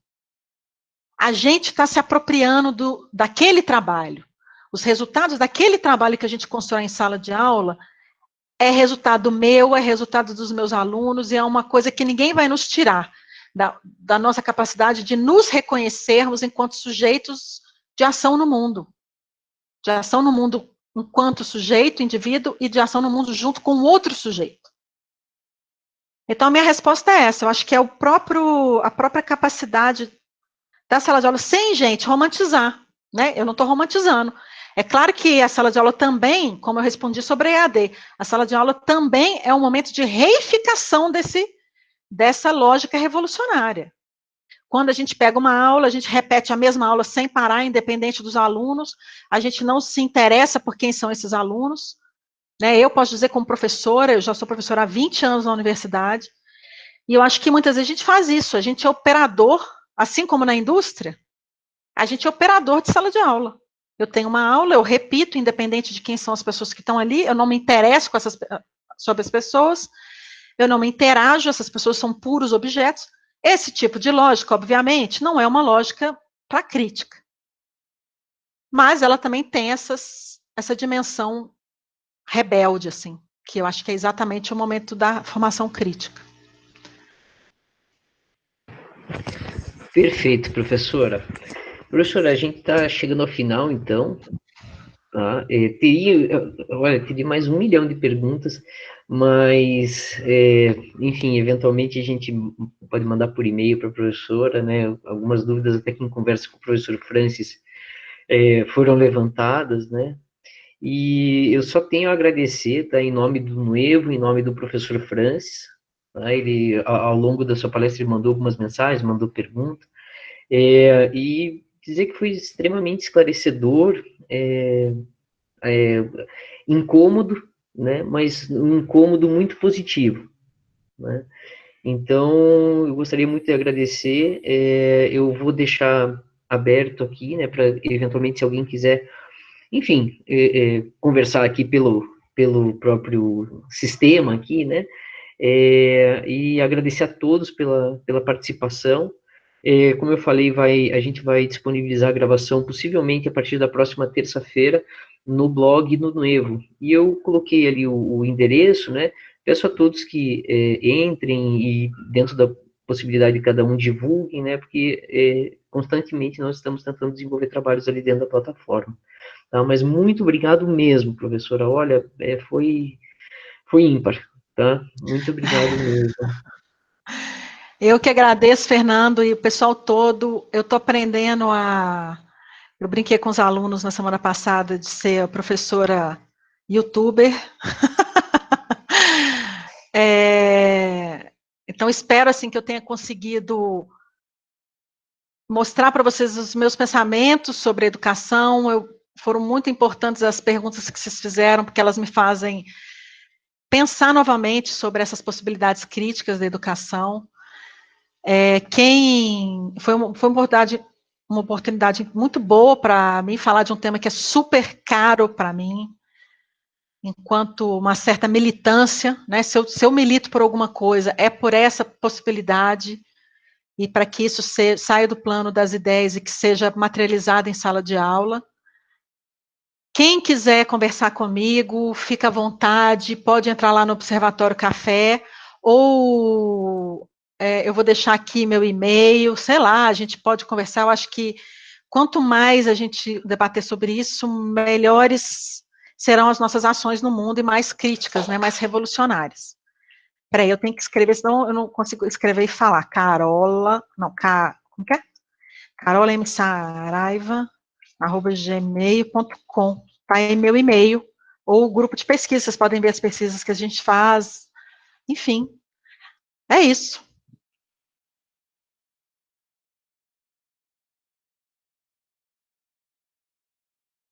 a gente está se apropriando daquele trabalho. Os resultados daquele trabalho que a gente constrói em sala de aula é resultado meu, é resultado dos meus alunos, e é uma coisa que ninguém vai nos tirar da nossa capacidade de nos reconhecermos enquanto sujeitos de ação no mundo. De ação no mundo enquanto sujeito, indivíduo, e de ação no mundo junto com outro sujeito. Então, a minha resposta é essa. Eu acho que é a própria capacidade da sala de aula, sem, gente, romantizar. Né? Eu não estou romantizando. É claro que a sala de aula também, como eu respondi sobre a EAD, a sala de aula também é um momento de reificação dessa lógica revolucionária. Quando a gente pega uma aula, a gente repete a mesma aula sem parar, independente dos alunos, a gente não se interessa por quem são esses alunos. Né? Eu posso dizer como professora, eu já sou professora há 20 anos na universidade, e eu acho que muitas vezes a gente faz isso, a gente é operador, assim como na indústria, a gente é operador de sala de aula. Eu tenho uma aula, eu repito, independente de quem são as pessoas que estão ali, eu não me interesso sobre as pessoas, eu não me interajo, essas pessoas são puros objetos. Esse tipo de lógica, obviamente, não é uma lógica para crítica. Mas ela também tem essa dimensão rebelde, assim, que eu acho que é exatamente o momento da formação crítica. Perfeito, professora. Professora, a gente está chegando ao final, então. Tá? Teria mais 1 milhão de perguntas, mas, enfim, eventualmente a gente pode mandar por e-mail para a professora, né? Algumas dúvidas, até que em conversa com o professor Francis, foram levantadas, né? E eu só tenho a agradecer, tá? Em nome do Nuevo, em nome do professor Francis, tá? Ele, ao longo da sua palestra, ele mandou algumas mensagens, mandou perguntas, e dizer que foi extremamente esclarecedor, incômodo, né, mas um incômodo muito positivo, né? Então, eu gostaria muito de agradecer, eu vou deixar aberto aqui, né, para eventualmente se alguém quiser, enfim, conversar aqui pelo próprio sistema aqui, né, e agradecer a todos pela participação. Como eu falei, a gente vai disponibilizar a gravação possivelmente a partir da próxima terça-feira no blog no Nuevo. E eu coloquei ali o endereço, né? Peço a todos que entrem e, dentro da possibilidade de cada um, divulguem, né? Porque constantemente nós estamos tentando desenvolver trabalhos ali dentro da plataforma. Tá? Mas muito obrigado mesmo, professora. Olha, foi ímpar, tá? Muito obrigado mesmo. Eu que agradeço, Fernando, e o pessoal todo. Eu estou aprendendo Eu brinquei com os alunos na semana passada de ser a professora youtuber. Então, espero assim que eu tenha conseguido mostrar para vocês os meus pensamentos sobre a educação. Foram muito importantes as perguntas que vocês fizeram, porque elas me fazem pensar novamente sobre essas possibilidades críticas da educação. Foi uma oportunidade muito boa para mim falar de um tema que é super caro para mim, enquanto uma certa militância, né? Se eu milito por alguma coisa, é por essa possibilidade, e para que isso saia do plano das ideias e que seja materializado em sala de aula. Quem quiser conversar comigo, fica à vontade, pode entrar lá no Observatório Café, ou eu vou deixar aqui meu e-mail, sei lá, a gente pode conversar. Eu acho que quanto mais a gente debater sobre isso, melhores serão as nossas ações no mundo e mais críticas, né, mais revolucionárias. Peraí, eu tenho que escrever, senão eu não consigo escrever e falar. Carola, não, como que é? carolamsaraiva@gmail.com. Tá aí meu e-mail, ou o grupo de pesquisa, vocês podem ver as pesquisas que a gente faz, enfim, é isso.